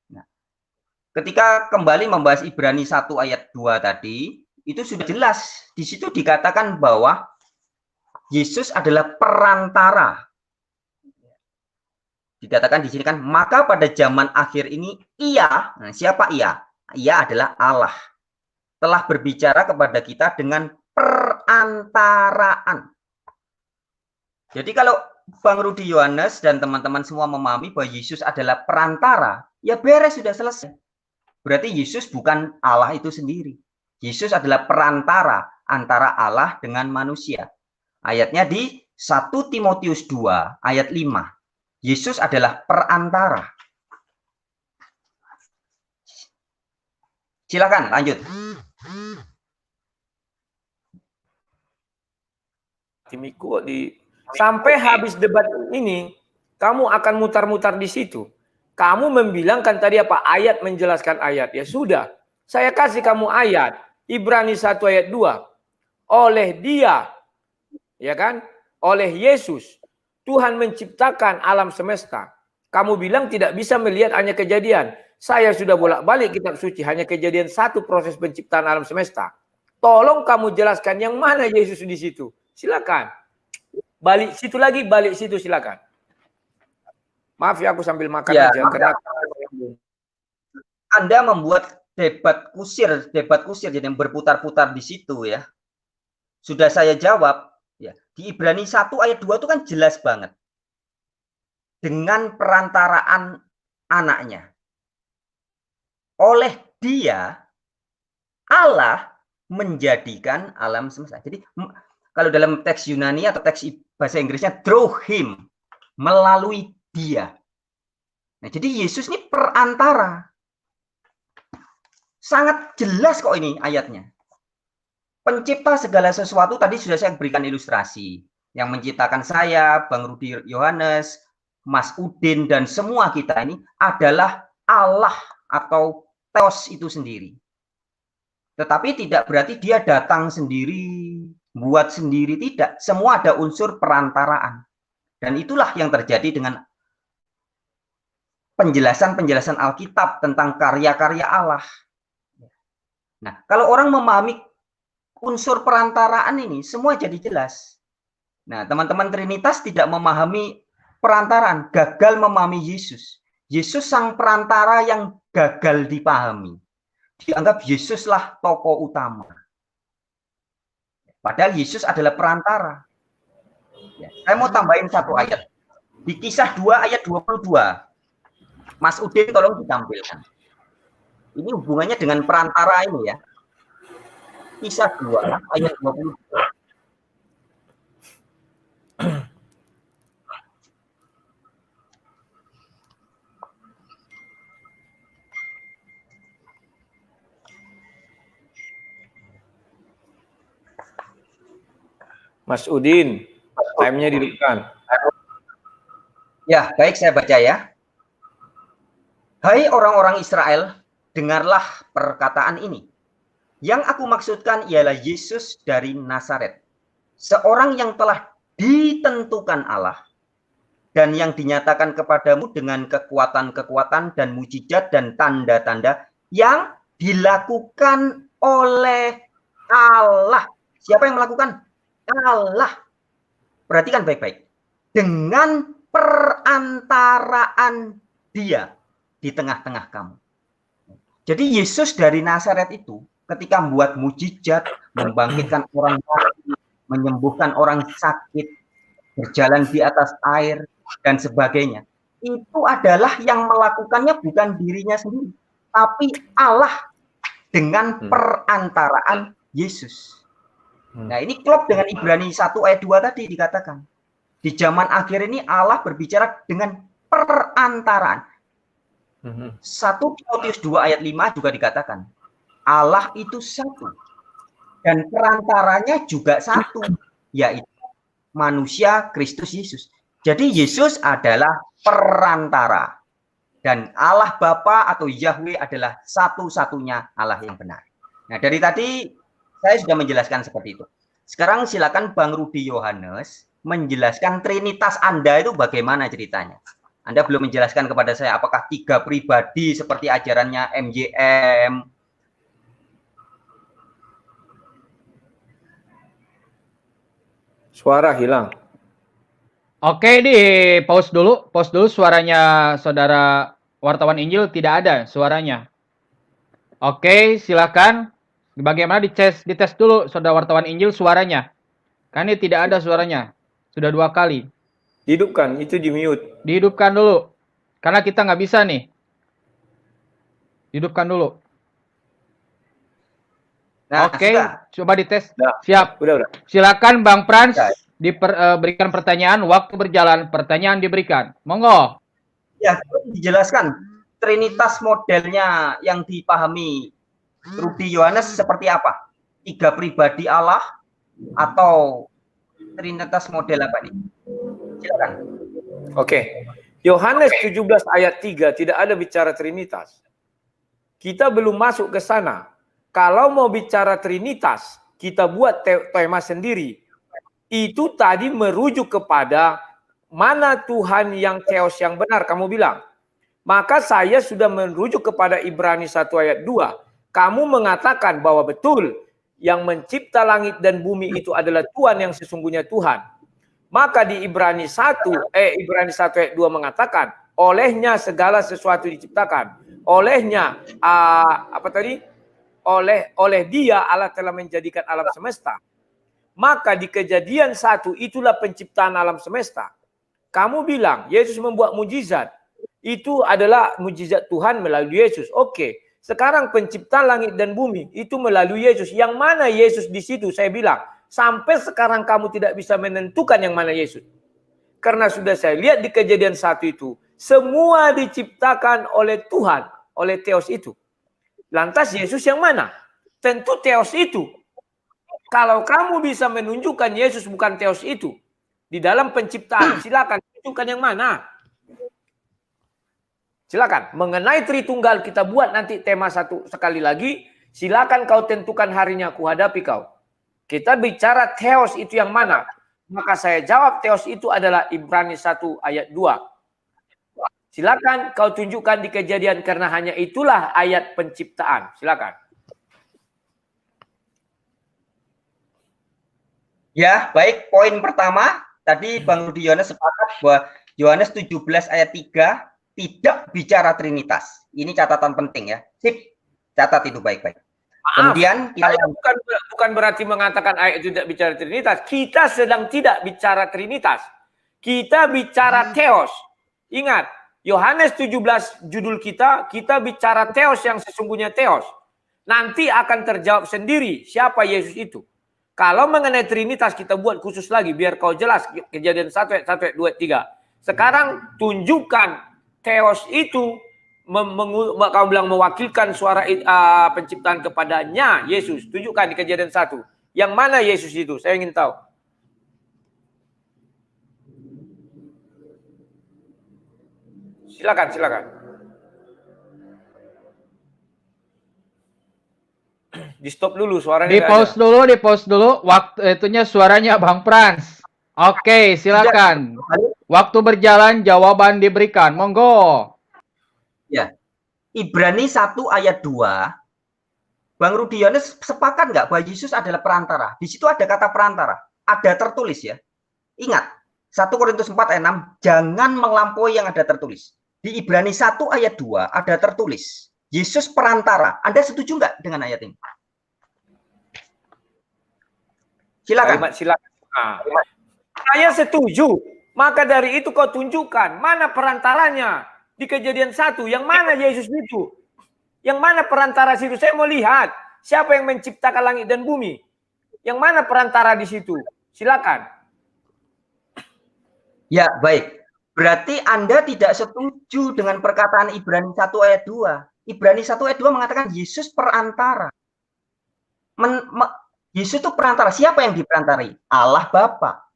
Nah, ketika kembali membahas Ibrani 1 ayat 2 tadi, itu sudah jelas. Di situ dikatakan bahwa Yesus adalah perantara. Dikatakan di sini kan, maka pada zaman akhir ini Ia, nah siapa Ia? Ia adalah Allah. Telah berbicara kepada kita dengan perantaraan. Jadi kalau Bang Rudi Yohanes dan teman-teman semua memahami bahwa Yesus adalah perantara, ya beres, sudah selesai. Berarti Yesus bukan Allah itu sendiri. Yesus adalah perantara antara Allah dengan manusia. Ayatnya di 1 Timotius 2 ayat 5. Yesus adalah perantara. Silakan lanjut. Sampai habis debat ini, kamu akan mutar-mutar di situ. Kamu membilangkan tadi apa? Ayat menjelaskan ayat. Ya sudah, saya kasih kamu ayat. Ibrani 1 ayat 2. Oleh Dia, ya kan? Oleh Yesus, Tuhan menciptakan alam semesta. Kamu bilang tidak bisa melihat hanya Kejadian. Saya sudah bolak-balik kitab suci, hanya Kejadian 1 proses penciptaan alam semesta. Tolong kamu jelaskan yang mana Yesus di situ. Silakan. Balik situ lagi, balik situ silakan. Maaf ya, aku sambil makan Ya, aja. Karena Anda membuat debat kusir jadi yang berputar-putar di situ ya. sudah saya jawab, ya. Di Ibrani 1 ayat 2 itu kan jelas banget. Dengan perantaraan anaknya. Oleh dia, Allah menjadikan alam semesta. Jadi kalau dalam teks Yunani atau teks bahasa Inggrisnya, through him, melalui dia. Nah, jadi Yesus ini perantara. Sangat jelas kok ini ayatnya. Pencipta segala sesuatu, tadi sudah saya berikan ilustrasi. Yang menciptakan saya, Bang Rudi Yohanes, Mas Udin, dan semua kita ini adalah Allah atau Theos itu sendiri. Tetapi tidak berarti dia datang sendiri, buat sendiri, tidak. Semua ada unsur perantaraan. Dan itulah yang terjadi dengan penjelasan-penjelasan Alkitab tentang karya-karya Allah. Nah, kalau orang memahami unsur perantaraan ini, semua jadi jelas. Nah, teman-teman Trinitas tidak memahami perantaraan, gagal memahami Yesus. Yesus sang perantara yang gagal dipahami. Dianggap Yesuslah tokoh utama. Padahal Yesus adalah perantara. Ya, saya mau tambahin satu ayat. Di Kisah 2 ayat 22. Mas Udin tolong ditampilkan. Ini hubungannya dengan perantara ini ya. Kisah 2 ayat 22. Mas Udin, time-nya dihidupkan. Ya, baik saya baca ya. Hai orang-orang Israel, dengarlah perkataan ini. Yang aku maksudkan ialah Yesus dari Nazaret, seorang yang telah ditentukan Allah dan yang dinyatakan kepadamu dengan kekuatan-kekuatan dan mujizat dan tanda-tanda yang dilakukan oleh Allah. Siapa yang melakukan? Allah. Perhatikan baik-baik. Dengan perantaraan dia di tengah-tengah kamu. Jadi Yesus dari Nazaret itu ketika membuat mujizat, membangkitkan orang mati, menyembuhkan orang sakit, berjalan di atas air, dan sebagainya. Itu adalah yang melakukannya bukan dirinya sendiri, tapi Allah dengan perantaraan Yesus. Nah, ini klop dengan Ibrani 1 ayat 2 tadi dikatakan. Di zaman akhir ini Allah berbicara dengan perantaraan. 1 Timotius 2 ayat 5 juga dikatakan. Allah itu satu. Dan perantaranya juga satu. Yaitu manusia Kristus Yesus. Jadi Yesus adalah perantara. Dan Allah Bapa atau Yahweh adalah satu-satunya Allah yang benar. Nah, dari tadi saya sudah menjelaskan seperti itu. Sekarang silakan Bang Rudi Yohanes menjelaskan Trinitas Anda itu bagaimana ceritanya. Anda belum menjelaskan kepada saya apakah 3 pribadi seperti ajarannya MJM. Suara hilang. Oke, di pause dulu suaranya saudara wartawan Injil tidak ada suaranya. Oke, silakan. Bagaimana dites dulu saudara wartawan Injil suaranya? Kan ini tidak ada suaranya. Sudah 2 kali. Hidupkan, itu di mute. Dihidupkan dulu. Karena kita nggak bisa nih. Hidupkan dulu. Nah, oke, coba dites. Udah. Siap. Udah. Silakan Bang Frans diberikan pertanyaan, waktu berjalan, pertanyaan diberikan. Monggo. Ya, dijelaskan Trinitas modelnya yang dipahami Rudi Yohanes seperti apa? 3 pribadi Allah atau Trinitas model apa nih? Silakan. Oke. Yohanes 17 ayat 3 tidak ada bicara Trinitas. Kita belum masuk ke sana. Kalau mau bicara Trinitas, kita buat tema sendiri. Itu tadi merujuk kepada mana Tuhan yang Theos yang benar, kamu bilang. Maka saya sudah merujuk kepada Ibrani 1 ayat 2. Kamu mengatakan bahwa betul yang mencipta langit dan bumi itu adalah Tuhan yang sesungguhnya Tuhan. Maka di Ibrani 1 ayat 2 mengatakan, olehnya segala sesuatu diciptakan. Olehnya oleh dia Allah telah menjadikan alam semesta. Maka di Kejadian 1 itulah penciptaan alam semesta. Kamu bilang Yesus membuat mujizat. Itu adalah mujizat Tuhan melalui Yesus. Oke. Sekarang pencipta langit dan bumi itu melalui Yesus. Yang mana Yesus di situ? Saya bilang, sampai sekarang kamu tidak bisa menentukan yang mana Yesus. Karena sudah saya lihat di Kejadian 1 itu, semua diciptakan oleh Tuhan, oleh Theos itu. Lantas Yesus yang mana? Tentu Theos itu. Kalau kamu bisa menunjukkan Yesus bukan Theos itu, di dalam penciptaan, silakan tunjukkan yang mana. Silakan. Mengenai Tritunggal kita buat nanti tema satu sekali lagi. Silakan kau tentukan harinya, aku hadapi kau. Kita bicara Theos itu yang mana? Maka saya jawab Theos itu adalah Ibrani 1 ayat 2. Silakan kau tunjukkan di Kejadian karena hanya itulah ayat penciptaan. Silakan. Ya, baik. Poin pertama, tadi Bang Rudi Yohanes sepakat bahwa Yohanes 17 ayat 3 tidak bicara Trinitas. Ini catatan penting ya. Sip, catat itu baik-baik. Kemudian kita bukan berarti mengatakan ayat itu tidak bicara Trinitas. Kita sedang tidak bicara Trinitas. Kita bicara Theos. Ingat, Yohanes 17 judul kita bicara Theos yang sesungguhnya Theos. Nanti akan terjawab sendiri siapa Yesus itu. Kalau mengenai Trinitas kita buat khusus lagi biar kau jelas. Kejadian 1 ayat 1 ayat 2 ayat 3. Sekarang tunjukkan Theos itu kau bilang mewakilkan suara penciptaan kepadanya Yesus. Tunjukkan di Kejadian 1. Yang mana Yesus itu? Saya ingin tahu. Silakan, silakan. Di stop dulu suaranya. Di pause dulu. Waktu itunya suaranya Bang Frans. Oke, silakan. Waktu berjalan, jawaban diberikan. Monggo. Ya. Ibrani 1 ayat 2. Bang Rudi Yohanes sepakat nggak bahwa Yesus adalah perantara? Di situ ada kata perantara. Ada tertulis ya. Ingat, 1 Korintus 4 ayat 6, jangan melampaui yang ada tertulis. Di Ibrani 1 ayat 2 ada tertulis. Yesus perantara. Anda setuju nggak dengan ayat ini? Silakan. Silakan. Saya setuju. Maka dari itu kau tunjukkan mana perantaranya di Kejadian 1. Yang mana Yesus itu? Yang mana perantara situ? Saya mau lihat siapa yang menciptakan langit dan bumi. Yang mana perantara di situ? Silakan. Ya, baik. Berarti Anda tidak setuju dengan perkataan Ibrani 1 ayat 2. Ibrani 1 ayat 2 mengatakan Yesus perantara. Yesus itu perantara. Siapa yang diperantari? Allah Bapa.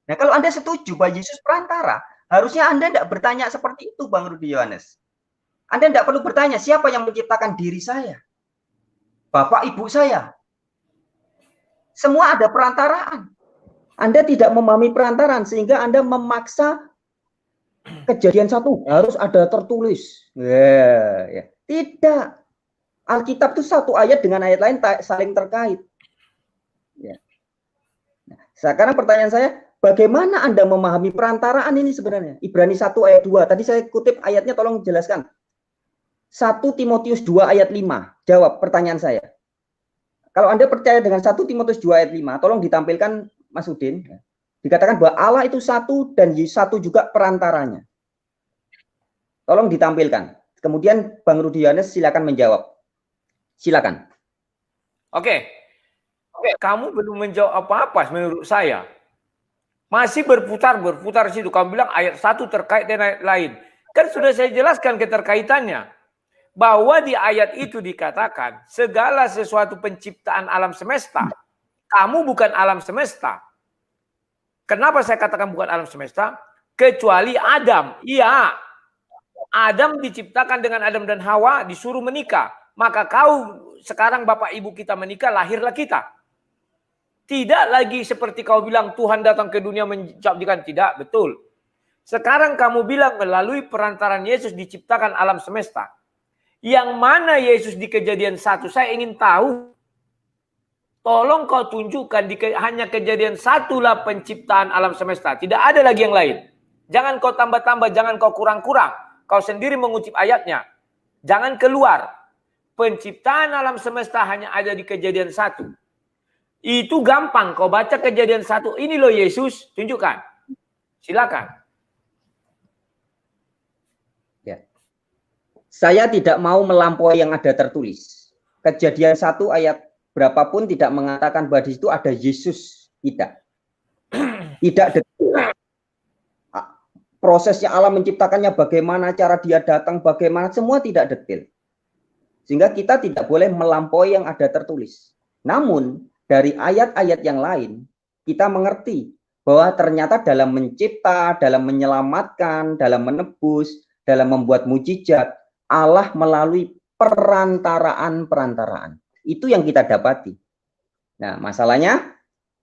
Nah, kalau Anda setuju bahwa Yesus perantara, harusnya Anda tidak bertanya seperti itu, Bang Rudi Yohanes. Anda tidak perlu bertanya, siapa yang menciptakan diri saya? Bapak, Ibu saya. Semua ada perantaraan. Anda tidak memahami perantaraan, sehingga Anda memaksa Kejadian 1 harus ada tertulis. Ya. Tidak. Alkitab itu satu ayat dengan ayat lain saling terkait. Ya. Nah, sekarang pertanyaan saya, bagaimana Anda memahami perantaraan ini sebenarnya? Ibrani 1 ayat 2. Tadi saya kutip ayatnya, tolong jelaskan. 1 Timotius 2 ayat 5. Jawab pertanyaan saya. Kalau Anda percaya dengan 1 Timotius 2 ayat 5, tolong ditampilkan Mas Udin. Dikatakan bahwa Allah itu satu dan satu juga perantaranya. Tolong ditampilkan. Kemudian Bang Rudi Yohanes silakan menjawab. Silakan. Oke. Kamu belum menjawab apa-apa menurut saya. Masih berputar situ. Kamu bilang ayat 1 terkait dengan ayat lain. Kan sudah saya jelaskan keterkaitannya. Bahwa di ayat itu dikatakan segala sesuatu penciptaan alam semesta. Kamu bukan alam semesta. Kenapa saya katakan bukan alam semesta? Kecuali Adam. Iya. Adam diciptakan dengan Adam dan Hawa disuruh menikah. Maka kau sekarang Bapak Ibu kita menikah, lahirlah kita. Tidak lagi seperti kau bilang Tuhan datang ke dunia menjadikan. Tidak, betul. Sekarang kamu bilang melalui perantaran Yesus diciptakan alam semesta. Yang mana Yesus di Kejadian 1? Saya ingin tahu. Tolong kau tunjukkan hanya Kejadian 1 lah penciptaan alam semesta. Tidak ada lagi yang lain. Jangan kau tambah-tambah, jangan kau kurang-kurang. Kau sendiri mengutip ayatnya. Jangan keluar. Penciptaan alam semesta hanya ada di Kejadian 1. Itu gampang. Kau baca Kejadian 1. Ini loh Yesus. Tunjukkan. Silakan. Ya. Saya tidak mau melampaui yang ada tertulis. Kejadian 1 ayat berapapun tidak mengatakan bahwa di situ ada Yesus. Tidak. Tidak detail. Prosesnya Allah menciptakannya, bagaimana cara dia datang, bagaimana, semua tidak detail. Sehingga kita tidak boleh melampaui yang ada tertulis. Namun, dari ayat-ayat yang lain, kita mengerti bahwa ternyata dalam mencipta, dalam menyelamatkan, dalam menebus, dalam membuat mujizat, Allah melalui perantaraan-perantaraan. Itu yang kita dapati. Nah, masalahnya,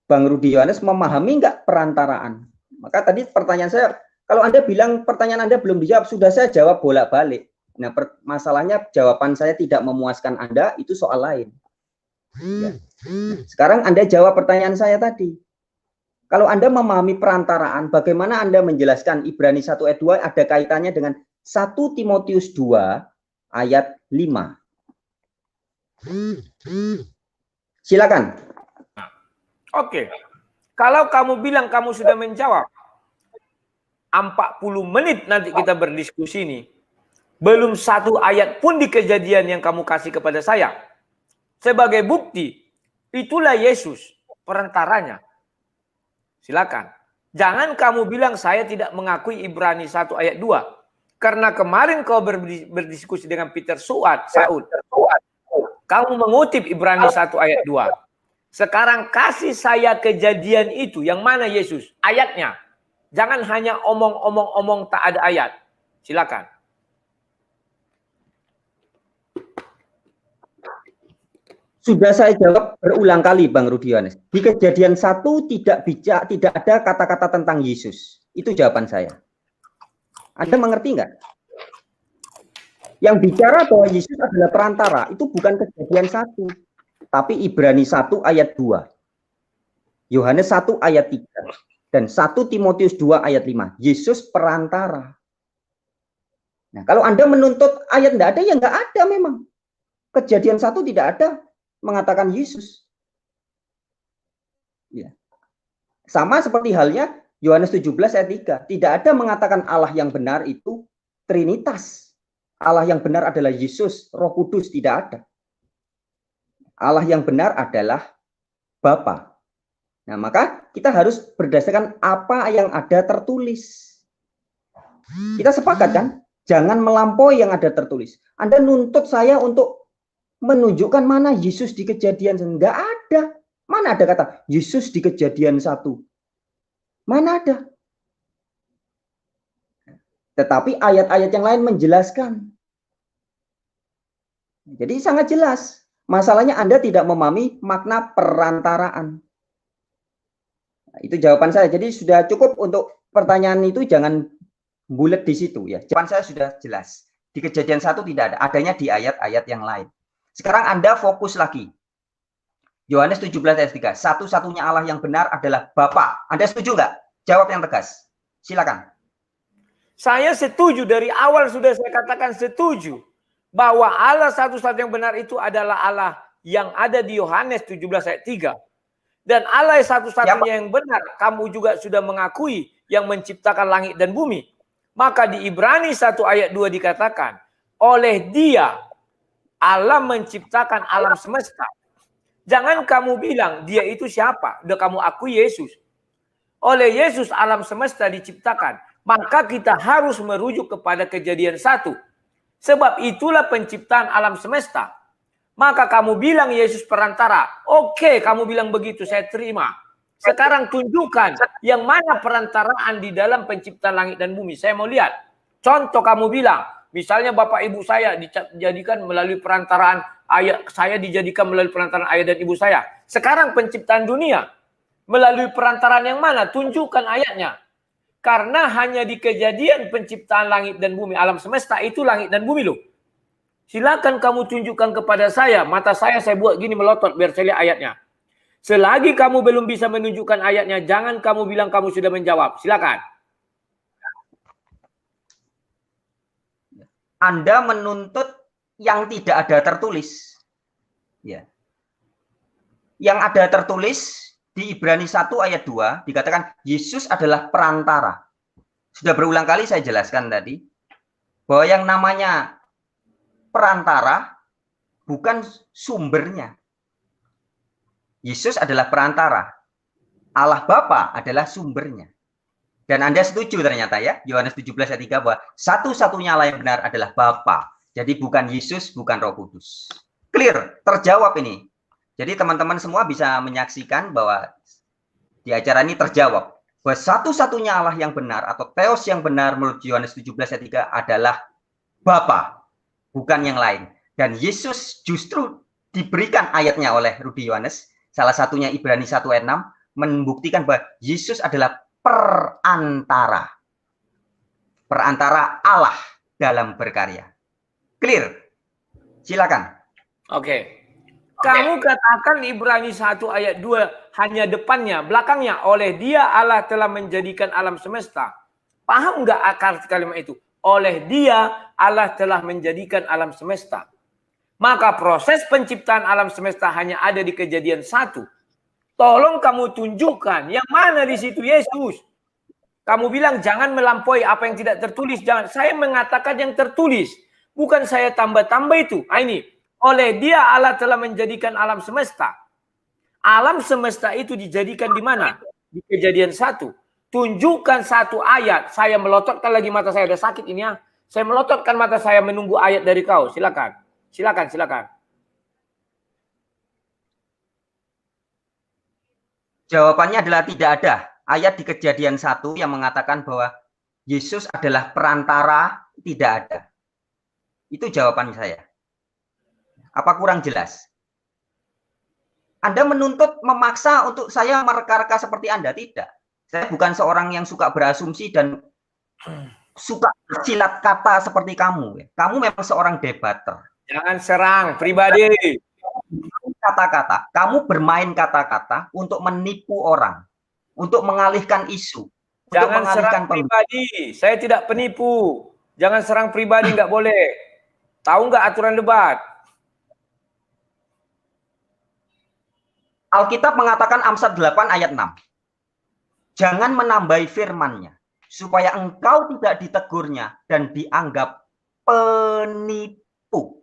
Bang Rudi Yohanes memahami nggak perantaraan? Maka tadi pertanyaan saya, kalau Anda bilang pertanyaan Anda belum dijawab, sudah saya jawab bolak-balik. Nah, masalahnya jawaban saya tidak memuaskan Anda, itu soal lain. Ya. Sekarang Anda jawab pertanyaan saya tadi. Kalau Anda memahami perantaraan, bagaimana Anda menjelaskan Ibrani 1 ayat 2 ada kaitannya dengan 1 Timotius 2 ayat 5? Silakan. Oke. Kalau kamu bilang kamu sudah menjawab, 40 menit nanti kita berdiskusi ini. Belum satu ayat pun di Kejadian yang kamu kasih kepada saya. Sebagai bukti, itulah Yesus, perantaranya. Silakan. Jangan kamu bilang saya tidak mengakui Ibrani 1 ayat 2. Karena kemarin kau berdiskusi dengan Peter Saud. Kamu mengutip Ibrani 1 ayat 2. Sekarang kasih saya Kejadian itu. Yang mana Yesus? Ayatnya. Jangan hanya omong-omong tak ada ayat. Silakan. Sudah saya jawab berulang kali, Bang Rudi Yohanes. Di Kejadian 1 tidak ada kata-kata tentang Yesus. Itu jawaban saya. Anda mengerti nggak? Yang bicara bahwa Yesus adalah perantara, itu bukan Kejadian 1. Tapi Ibrani 1 ayat 2. Yohanes 1 ayat 3. Dan 1 Timotius 2 ayat 5. Yesus perantara. Nah, kalau Anda menuntut ayat enggak ada, ya enggak ada memang. Kejadian 1 tidak ada mengatakan Yesus. Ya. Sama seperti halnya Yohanes 17 ayat 3. Tidak ada mengatakan Allah yang benar itu Trinitas. Allah yang benar adalah Yesus, Roh Kudus, tidak ada. Allah yang benar adalah Bapa. Nah, maka kita harus berdasarkan apa yang ada tertulis. Kita sepakat kan? Jangan melampaui yang ada tertulis. Anda nuntut saya untuk menunjukkan mana Yesus di Kejadian. Enggak ada. Mana ada kata Yesus di Kejadian 1? Mana ada? Tetapi ayat-ayat yang lain menjelaskan. Jadi sangat jelas. Masalahnya Anda tidak memahami makna perantaraan. Nah, itu jawaban saya. Jadi sudah cukup untuk pertanyaan itu, jangan bulat di situ ya. Jawaban saya sudah jelas. Di Kejadian 1 tidak ada, adanya di ayat-ayat yang lain. Sekarang Anda fokus lagi. Yohanes 17 ayat 3. Satu-satunya Allah yang benar adalah Bapa. Anda setuju nggak? Jawab yang tegas. Silakan. Saya setuju, dari awal sudah saya katakan setuju. Bahwa Allah satu-satunya yang benar itu adalah Allah yang ada di Yohanes 17 ayat 3. Dan Allah satu-satunya yang benar, kamu juga sudah mengakui, yang menciptakan langit dan bumi. Maka di Ibrani 1 ayat 2 dikatakan, oleh Dia Allah menciptakan alam semesta. Jangan kamu bilang dia itu siapa, udah kamu akui Yesus. Oleh Yesus alam semesta diciptakan. Maka kita harus merujuk kepada Kejadian 1. Sebab itulah penciptaan alam semesta. Maka kamu bilang Yesus perantara. Oke, kamu bilang begitu, saya terima. Sekarang tunjukkan yang mana perantaraan di dalam penciptaan langit dan bumi. Saya mau lihat. Contoh kamu bilang, misalnya bapak ibu saya dijadikan melalui perantaraan ayah, saya dijadikan melalui perantaraan ayah dan ibu saya. Sekarang penciptaan dunia melalui perantaraan yang mana? Tunjukkan ayatnya. Karena hanya di Kejadian penciptaan langit dan bumi, alam semesta itu langit dan bumi loh. Silakan kamu tunjukkan kepada saya, mata saya buat gini melotot biar saya lihat ayatnya. Selagi kamu belum bisa menunjukkan ayatnya, jangan kamu bilang kamu sudah menjawab. Silakan. Anda menuntut yang tidak ada tertulis. Ya. yang ada tertulis di Ibrani 1 ayat 2 dikatakan Yesus adalah perantara. Sudah berulang kali saya jelaskan tadi bahwa yang namanya perantara bukan sumbernya. Yesus adalah perantara. Allah Bapa adalah sumbernya. Dan Anda setuju ternyata ya, Yohanes 17 ayat 3 bahwa satu-satunya Allah yang benar adalah Bapa. Jadi bukan Yesus, bukan Roh Kudus. Clear, terjawab ini. Jadi teman-teman semua bisa menyaksikan bahwa di acara ini terjawab bahwa satu-satunya Allah yang benar atau Theos yang benar menurut Yohanes 17 ayat 3 adalah Bapa, bukan yang lain. Dan Yesus justru diberikan ayatnya oleh Rudy Yohanes, salah satunya Ibrani 1 ayat 6, membuktikan bahwa Yesus adalah perantara. Perantara Allah dalam berkarya. Clear? Silakan. Oke. Kamu katakan Ibrani 1 ayat 2 hanya depannya, belakangnya oleh Dia Allah telah menjadikan alam semesta. Paham nggak akar kalimat itu? Oleh Dia Allah telah menjadikan alam semesta. Maka proses penciptaan alam semesta hanya ada di Kejadian 1. Tolong kamu tunjukkan yang mana di situ Yesus. Kamu bilang jangan melampaui apa yang tidak tertulis. Jangan. Saya mengatakan yang tertulis. Bukan saya tambah-tambah itu. Ini. Oleh Dia Allah telah menjadikan alam semesta. Alam semesta itu dijadikan di mana? Di Kejadian 1. Tunjukkan satu ayat. Saya melototkan lagi mata saya. Ada sakit ini ya. Saya melototkan mata saya menunggu ayat dari kau. Silakan. Silakan, silakan. Jawabannya adalah tidak ada ayat di Kejadian 1 yang mengatakan bahwa Yesus adalah perantara, tidak ada. Itu jawaban saya. Apa kurang jelas? Anda menuntut memaksa untuk saya mereka-reka seperti Anda, tidak. Saya bukan seorang yang suka berasumsi dan suka bersilat kata seperti kamu. Kamu memang seorang debater. Jangan serang pribadi. Kata-kata, kamu bermain kata-kata untuk menipu orang, untuk mengalihkan isu, Jangan serang pribadi. Saya tidak penipu. Jangan serang pribadi, nggak boleh. Tahu nggak aturan debat? Alkitab mengatakan Amsal 8 ayat 6. Jangan menambahi firman-Nya, supaya engkau tidak ditegurnya dan dianggap penipu.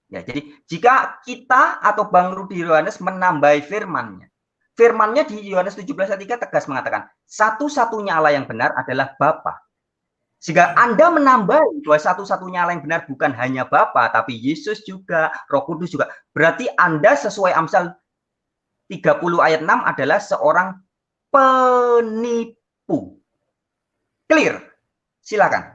Ya, jadi jika kita atau Bang Rudy Yohanes menambahi firman-Nya, firman-Nya di Yohanes 17 ayat 3 tegas mengatakan, satu-satunya Allah yang benar adalah Bapa. Jika Anda menambahi bahwa satu-satunya Allah yang benar bukan hanya Bapa, tapi Yesus juga, Roh Kudus juga, berarti Anda sesuai Amsal 30 ayat 6 adalah seorang penipu. Clear? Silakan.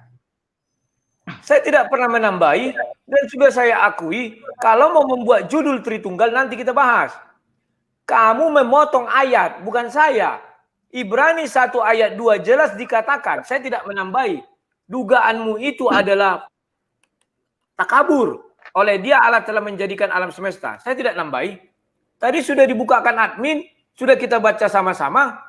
Saya tidak pernah menambahi dan sudah saya akui kalau mau membuat judul Tritunggal nanti kita bahas. Kamu memotong ayat, bukan saya. Ibrani 1 ayat 2 jelas dikatakan, saya tidak menambahi. Dugaanmu itu adalah takabur. Oleh Dia Allah telah menjadikan alam semesta. Saya tidak nambahi. Tadi sudah dibukakan admin, sudah kita baca sama-sama.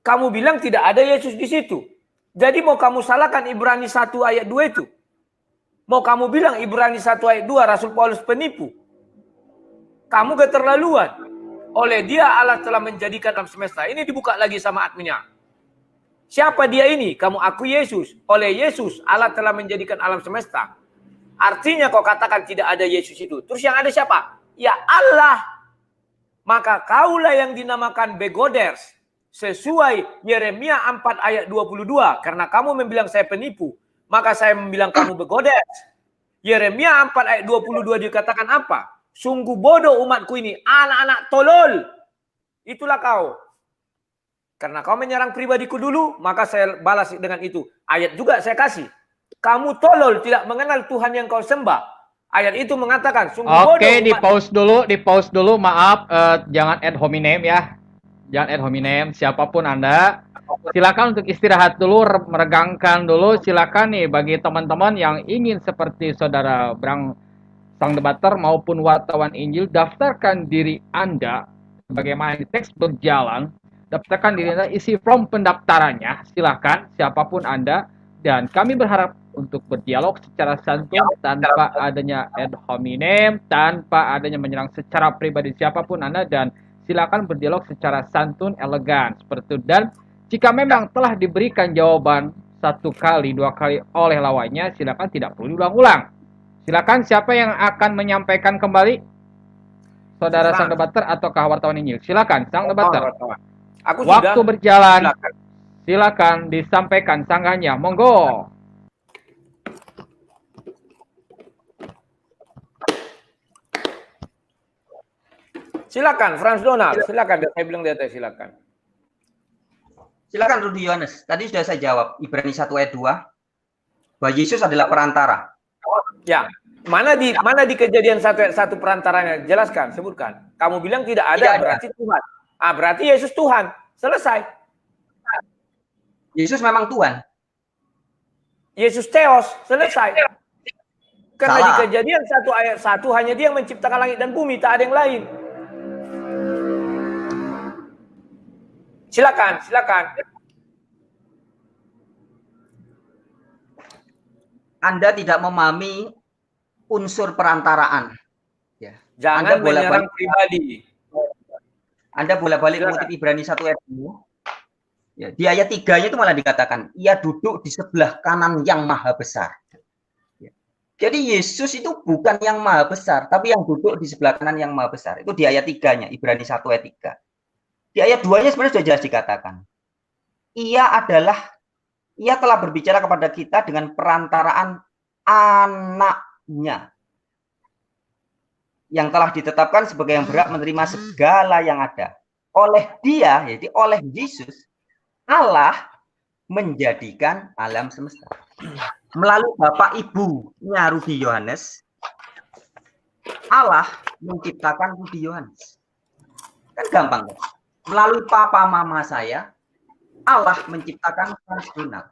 Kamu bilang tidak ada Yesus di situ. Jadi mau kamu salahkan Ibrani 1 ayat 2 itu? Mau kamu bilang Ibrani 1 ayat 2 Rasul Paulus penipu? Kamu keterlaluan. Oleh Dia Allah telah menjadikan alam semesta. Ini dibuka lagi sama adminnya. Siapa Dia ini? Kamu aku Yesus. Oleh Yesus Allah telah menjadikan alam semesta. Artinya kau katakan tidak ada Yesus itu. Terus yang ada siapa? Ya Allah. Maka kaulah yang dinamakan begoders. Sesuai Yeremia 4 ayat 22. Karena kamu membilang saya penipu. Maka saya membilang kamu begoders. Yeremia 4 ayat 22 dikatakan apa? Sungguh bodoh umatku ini. Anak-anak tolol. Itulah kau. Karena kau menyerang pribadiku dulu. Maka saya balas dengan itu. Ayat juga saya kasih. Kamu tolol tidak mengenal Tuhan yang kau sembah. Ayat itu mengatakan sungguh bodoh. Oke, di pause dulu, maaf, jangan ad hominem ya. Jangan ad hominem, siapapun Anda. Silakan untuk istirahat dulu, meregangkan dulu. Silakan nih bagi teman-teman yang ingin seperti saudara Brang sang debater maupun wartawan Injil, daftarkan diri Anda bagaimana di teks berjalan. Daftarkan diri Anda, isi form pendaftarannya. Silakan siapapun Anda, dan kami berharap untuk berdialog secara santun tanpa adanya ad hominem, tanpa adanya menyerang secara pribadi siapapun Anda, dan silakan berdialog secara santun, elegan, seperti itu. Dan jika memang telah diberikan jawaban 1 kali, 2 kali oleh lawannya, silakan tidak perlu diulang-ulang. Silakan, siapa yang akan menyampaikan kembali? Saudara sang debater ataukah wartawan Injil? Silakan, sang debater. Aku Waktu sudah. berjalan. Silakan disampaikan sanggahnya. Monggo. Silakan, Franz Donald. Silakan, saya bilang di atas, silakan. Silakan Rudi Yohanes. Tadi sudah saya jawab, Ibrani 1 ayat 2, bahwa Yesus adalah perantara. Ya, mana di Kejadian 1 ayat 1 perantaranya? Jelaskan, sebutkan. Kamu bilang tidak ada, Tidak ada. berarti Tuhan. Berarti Yesus Tuhan. Selesai. Yesus memang Tuhan. Yesus Theos, selesai. Karena Salah. di Kejadian 1 ayat 1 hanya Dia yang menciptakan langit dan bumi, tak ada yang lain. Silakan, silakan. Anda tidak memahami unsur perantaraan. Ya. Jangan menyerang pribadi. Anda bolak-balik mengutip Ibrani 1 ayat 2. Ya, di ayat 3-nya itu malah dikatakan, ia duduk di sebelah kanan yang maha besar. Ya. Jadi Yesus itu bukan yang maha besar, tapi yang duduk di sebelah kanan yang maha besar. Itu di ayat 3-nya, Ibrani 1 ayat 3. Di ayat 2-nya sebenarnya sudah jelas dikatakan. Ia telah berbicara kepada kita dengan perantaraan anaknya. Yang telah ditetapkan sebagai yang berhak menerima segala yang ada. Oleh Dia, yaitu oleh Yesus, Allah menjadikan alam semesta. Melalui Bapak Ibunya Rudi Yohanes, Allah menciptakan Rudi Yohanes. Kan gampang kan? Melalui papa mama saya, Allah menciptakan Franz Donald.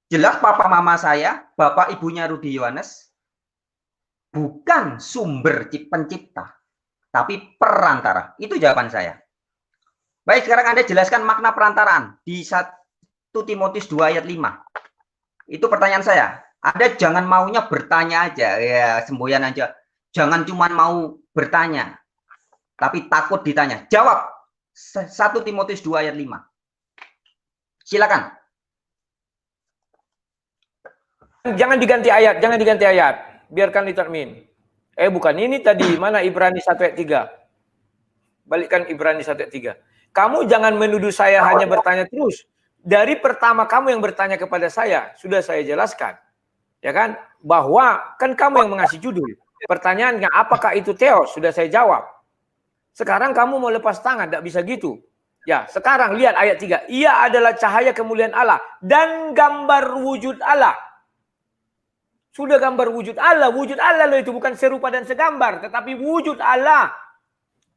Jelas papa mama saya, bapak ibunya Rudi Yohanes, bukan sumber pencipta, tapi perantara. Itu jawaban saya. Baik, sekarang Anda jelaskan makna perantaraan di 1 Timotius 2 ayat 5. Itu pertanyaan saya. Anda jangan maunya bertanya aja, ya semboyan aja. Jangan cuma mau bertanya, tapi takut ditanya. Jawab. 1 Timotius 2 ayat 5. Silakan. Jangan diganti ayat, jangan diganti ayat. Biarkan ditermin. Bukan ini tadi, mana Ibrani 1 ayat 3. Balikkan Ibrani 1 ayat 3. Kamu jangan menuduh saya hanya bertanya terus. Dari pertama kamu yang bertanya kepada saya, sudah saya jelaskan. Ya kan? Bahwa kan kamu yang mengasih judul. Pertanyaannya, apakah itu Theos? Sudah saya jawab. Sekarang kamu mau lepas tangan, tidak bisa gitu. Ya, sekarang lihat ayat 3. Ia adalah cahaya kemuliaan Allah dan gambar wujud Allah. Sudah gambar wujud Allah. Wujud Allah loh itu, bukan serupa dan segambar, tetapi wujud Allah.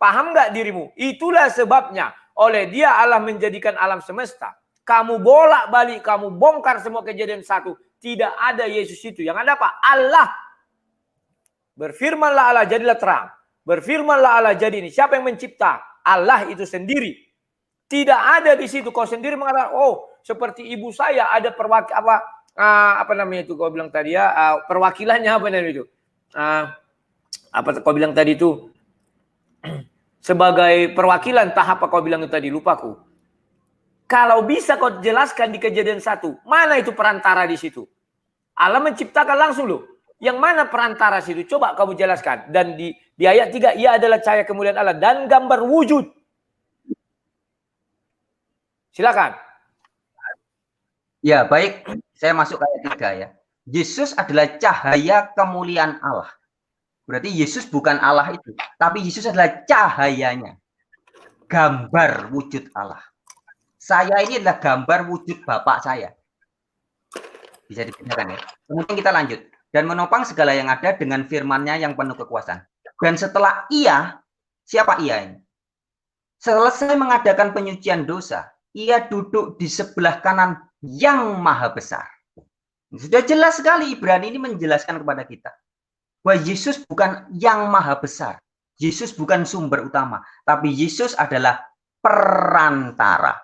Paham nggak dirimu? Itulah sebabnya oleh Dia Allah menjadikan alam semesta. Kamu bolak-balik, kamu bongkar semua Kejadian 1. Tidak ada Yesus itu. Yang ada apa? Allah. Berfirmanlah Allah, jadilah terang. Berfirmanlah Allah, jadi ini. Siapa yang mencipta? Allah itu sendiri. Tidak ada di situ. Kau sendiri mengatakan, oh seperti ibu saya ada apa namanya itu kau bilang tadi ya, perwakilannya apa namanya itu? Apa kau bilang tadi itu? Sebagai perwakilan, tahap apa kau bilang itu tadi? Lupaku. Kalau bisa kau jelaskan di Kejadian 1, mana itu perantara di situ? Allah menciptakan langsung loh. Yang mana perantara situ? Coba kamu jelaskan. Dan di ayat 3, ia adalah cahaya kemuliaan Allah dan gambar wujud. Silakan. Ya, baik. Saya masuk ke ayat 3 ya. Yesus adalah cahaya kemuliaan Allah. Berarti Yesus bukan Allah itu, tapi Yesus adalah cahayanya. Gambar wujud Allah. Saya ini adalah gambar wujud Bapak saya. Bisa dibedakan ya. Kemudian kita lanjut. Dan menopang segala yang ada dengan firman-Nya yang penuh kekuasaan. Dan setelah Ia, siapa Ia ini? Selesai mengadakan penyucian dosa, Ia duduk di sebelah kanan yang maha besar. Sudah jelas sekali Ibrani ini menjelaskan kepada kita bahwa Yesus bukan yang maha besar. Yesus bukan sumber utama, tapi Yesus adalah perantara.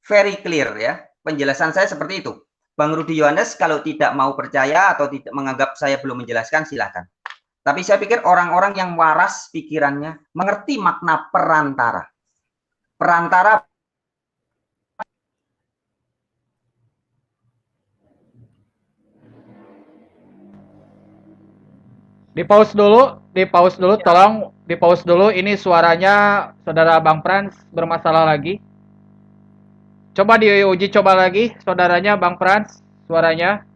Very clear ya. Penjelasan saya seperti itu. Bang Rudi Yohanes kalau tidak mau percaya atau tidak menganggap saya belum menjelaskan, silakan. Tapi saya pikir orang-orang yang waras pikirannya mengerti makna perantara. Perantara Di pause dulu, tolong di pause dulu. Ini suaranya saudara Bang Frans bermasalah lagi. Coba diuji coba lagi, saudaranya Bang Frans, suaranya.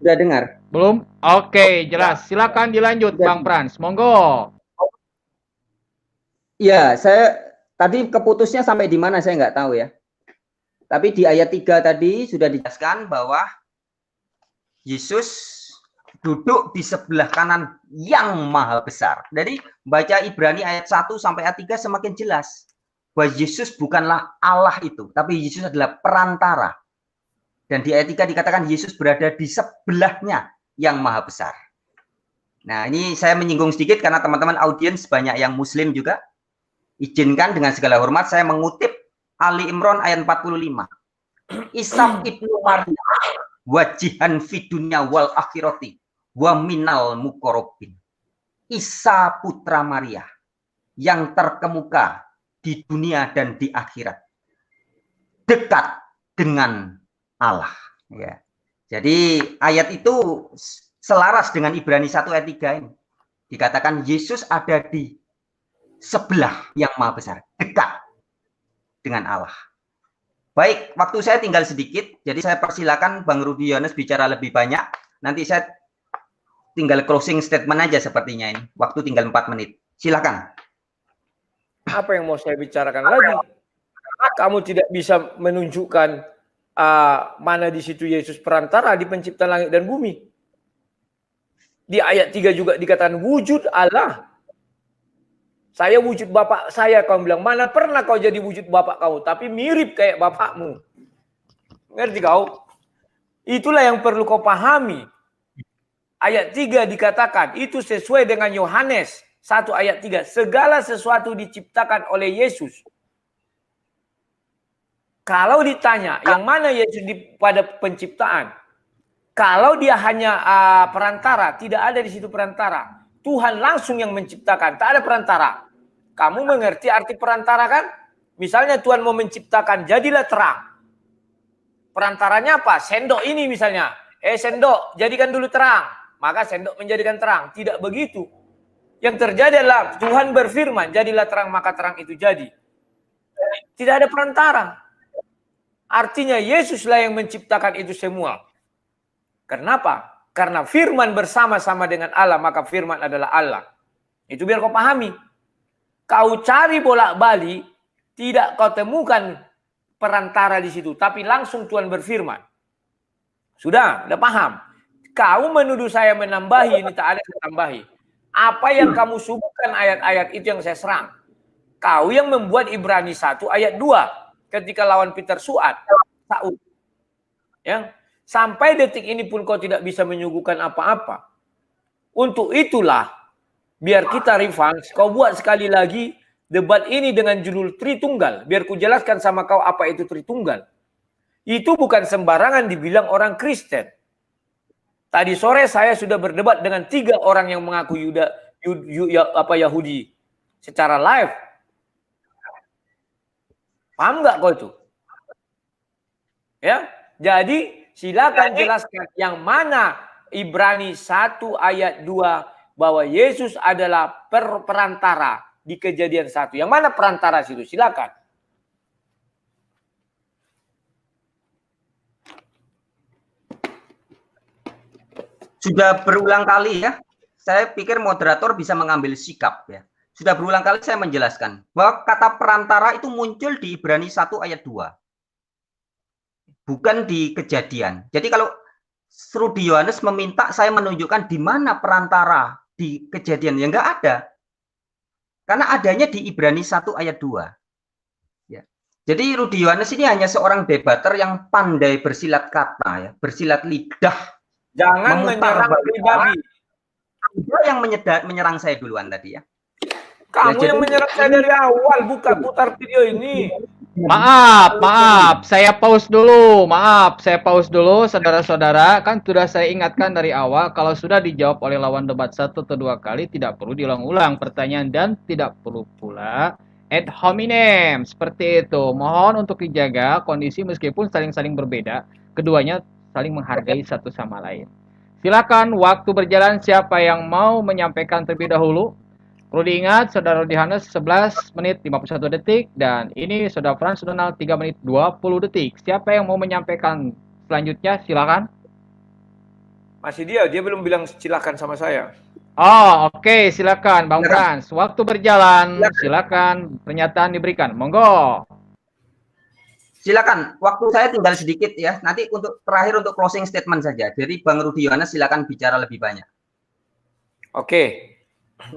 sudah dengar? Belum? Oke, jelas. Silakan dilanjut, Bang Frans. Monggo. Iya, saya tadi keputusnya sampai di mana saya nggak tahu ya. Tapi di ayat 3 tadi sudah dijelaskan bahwa Yesus duduk di sebelah kanan yang maha besar. Jadi baca Ibrani ayat 1 sampai ayat 3 semakin jelas bahwa Yesus bukanlah Allah itu, tapi Yesus adalah perantara. Dan di ayat 3 dikatakan Yesus berada di sebelahnya yang maha besar. Nah, ini saya menyinggung sedikit karena teman-teman audiens banyak yang muslim juga. Izinkan dengan segala hormat saya mengutip Ali Imran ayat 45. Ishaq ibnu Maria wajihan fi dunya wal akhirati wa minal muqarrabin. Isa putra Maria yang terkemuka di dunia dan di akhirat. Dekat dengan Allah. Ya. Jadi ayat itu selaras dengan Ibrani 1 ayat 3 ini. Dikatakan Yesus ada di sebelah yang maha besar. Dekat dengan Allah. Baik, waktu saya tinggal sedikit. Jadi saya persilakan Bang Rudi Yohanes bicara lebih banyak. Nanti saya tinggal closing statement aja sepertinya ini. Waktu tinggal 4 menit. Silakan. Apa yang mau saya bicarakan lagi? Kamu tidak bisa menunjukkan mana di situ Yesus perantara di penciptaan langit dan bumi. Di ayat 3 juga dikatakan wujud Allah. Saya wujud bapak saya, kamu bilang. Mana pernah kau jadi wujud bapak kamu, tapi mirip kayak bapakmu. Ngerti kau? Itulah yang perlu kau pahami. Ayat 3 dikatakan, itu sesuai dengan Yohanes 1 ayat 3. Segala sesuatu diciptakan oleh Yesus. Kalau ditanya, yang mana Yesus pada penciptaan? Kalau dia hanya perantara, tidak ada di situ perantara. Tuhan langsung yang menciptakan, tak ada perantara. Kamu mengerti arti perantara kan? Misalnya Tuhan mau menciptakan, jadilah terang. Perantaranya apa? Sendok ini misalnya. Sendok, jadikan dulu terang. Maka sendok menjadikan terang. Tidak begitu. Yang terjadi adalah Tuhan berfirman, jadilah terang, maka terang itu jadi. Tidak ada perantara. Artinya Yesuslah yang menciptakan itu semua. Kenapa? Karena firman bersama-sama dengan Allah, maka firman adalah Allah. Itu biar kau pahami. Kau cari bolak-balik, tidak kau temukan perantara di situ, tapi langsung Tuhan berfirman. Sudah paham? Kau menuduh saya menambahi, ini tak ada yang tambahi. Apa yang kamu subuhkan ayat-ayat itu yang saya serang. Kau yang membuat Ibrani 1 ayat 2. Ketika lawan Peter Saul. Ya. Sampai detik ini pun kau tidak bisa menyuguhkan apa-apa. Untuk itulah, biar kita revans, kau buat sekali lagi debat ini dengan judul Tritunggal. Biar ku jelaskan sama kau apa itu Tritunggal. Itu bukan sembarangan dibilang orang Kristen. Tadi sore saya sudah berdebat dengan 3 orang yang mengaku Yahudi secara live. Paham nggak kau itu? Ya, jadi silakan jelaskan yang mana Ibrani 1 ayat 2 bahwa Yesus adalah perantara di Kejadian 1. Yang mana perantara situ? Silakan. Sudah berulang kali ya, saya pikir moderator bisa mengambil sikap ya. Sudah berulang kali saya menjelaskan bahwa kata perantara itu muncul di Ibrani 1 ayat 2. Bukan di Kejadian. Jadi kalau Rudi Yohanes meminta saya menunjukkan di mana perantara di Kejadian, ya enggak ada. Karena adanya di Ibrani 1 ayat 2. Ya. Jadi Rudi Yohanes ini hanya seorang debater yang pandai bersilat kata ya, bersilat lidah. Jangan menyerang pribadi. Dia yang menyerang saya duluan tadi ya. Kamu yang menyerang saya dari awal, buka putar video ini. Maaf, saya pause dulu. Maaf, saya pause dulu, saudara-saudara. Kan sudah saya ingatkan dari awal, kalau sudah dijawab oleh lawan debat 1 atau 2 kali, tidak perlu diulang-ulang pertanyaan dan tidak perlu pula ad hominem. Seperti itu. Mohon untuk dijaga kondisi meskipun saling-saling berbeda, keduanya saling menghargai satu sama lain. Silakan waktu berjalan, siapa yang mau menyampaikan terlebih dahulu? Perlu diingat, Saudara Yohanes 11 menit 51 detik, dan ini Saudara Frans Donald 3 menit 20 detik. Siapa yang mau menyampaikan selanjutnya? Silakan. Masih dia belum bilang silakan sama saya. Oh, oke, silakan Bang Frans. Waktu berjalan, silakan pernyataan diberikan. Monggo. Silakan, waktu saya tinggal sedikit ya. Nanti untuk terakhir untuk closing statement saja. Jadi Bang Rudi Yohanes silakan bicara lebih banyak. Oke.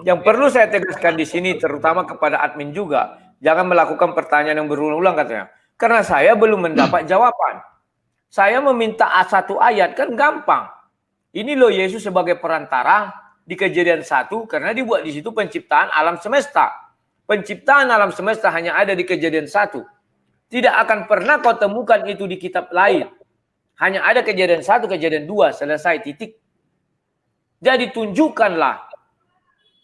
Yang perlu saya tegaskan di sini terutama kepada admin juga, jangan melakukan pertanyaan yang berulang-ulang katanya. Karena saya belum mendapat jawaban. Saya meminta satu ayat kan gampang. Ini loh Yesus sebagai perantara di Kejadian 1 karena dibuat di situ penciptaan alam semesta. Penciptaan alam semesta hanya ada di Kejadian 1. Tidak akan pernah kau temukan itu di kitab lain. Hanya ada Kejadian 1, Kejadian 2, selesai titik. Jadi tunjukkanlah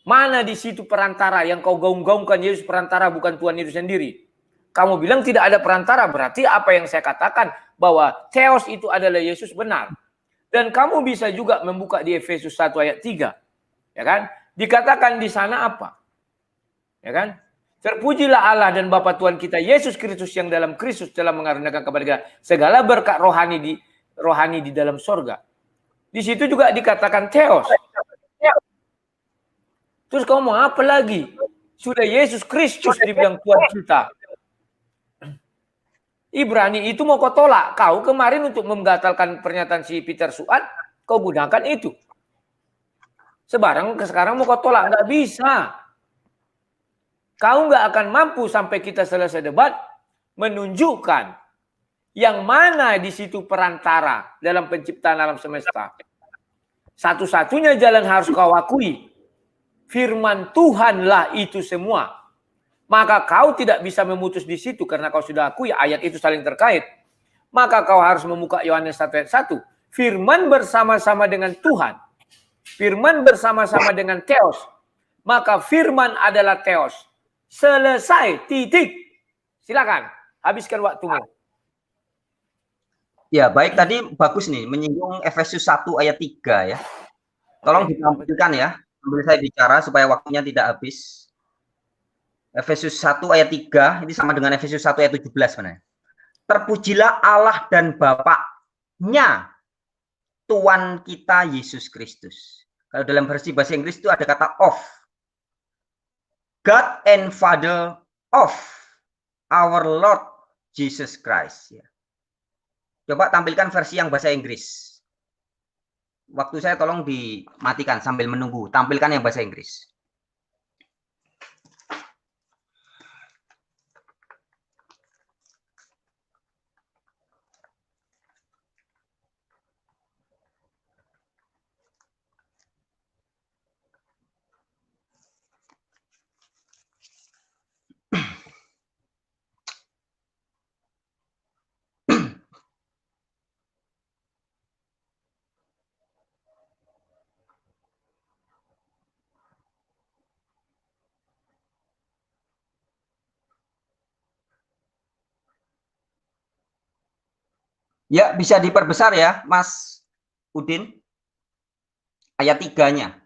mana di situ perantara yang kau gaung-gaungkan Yesus perantara bukan Tuhan itu sendiri. Kamu bilang tidak ada perantara, berarti apa yang saya katakan bahwa Theos itu adalah Yesus benar. Dan kamu bisa juga membuka di Efesus 1 ayat 3. Ya kan? Dikatakan di sana apa? Ya kan? Terpujilah Allah dan Bapa Tuhan kita Yesus Kristus yang dalam Kristus telah mengaruniakan kepada kita segala berkat rohani di dalam sorga. Di situ juga dikatakan Theos. Terus kamu mau apa lagi? Sudah Yesus Kristus dibilang Tuhan kita. Ibrani itu mau kau tolak. Kau kemarin untuk membatalkan pernyataan si Peter Suat, kau gunakan itu. Sekarang mau kau tolak. Nggak bisa. Kau nggak akan mampu sampai kita selesai debat menunjukkan yang mana di situ perantara dalam penciptaan alam semesta. Satu-satunya jalan harus kau akui. Firman Tuhanlah itu semua. Maka kau tidak bisa memutus di situ karena kau sudah akui ayat itu saling terkait. Maka kau harus membuka Yohanes 1 ayat 1. Firman bersama-sama dengan Tuhan. Firman bersama-sama dengan Theos. Maka firman adalah Theos. Selesai, titik. Silakan, habiskan waktumu. Ya, baik, tadi bagus nih menyinggung Efesus 1 ayat 3 ya. Tolong ditampilkan ya. Sambil saya bicara supaya waktunya tidak habis. Efesus 1 ayat 3, ini sama dengan Efesus 1 ayat 17 sebenarnya. Terpujilah Allah dan Bapaknya Tuhan kita Yesus Kristus. Kalau dalam versi bahasa Inggris itu ada kata of. God and Father of our Lord Jesus Christ. Ya. Coba tampilkan versi yang bahasa Inggris. Waktu saya tolong dimatikan sambil menunggu. Tampilkan yang bahasa Inggris. Ya, bisa diperbesar ya, Mas Udin. Ayat 3-nya.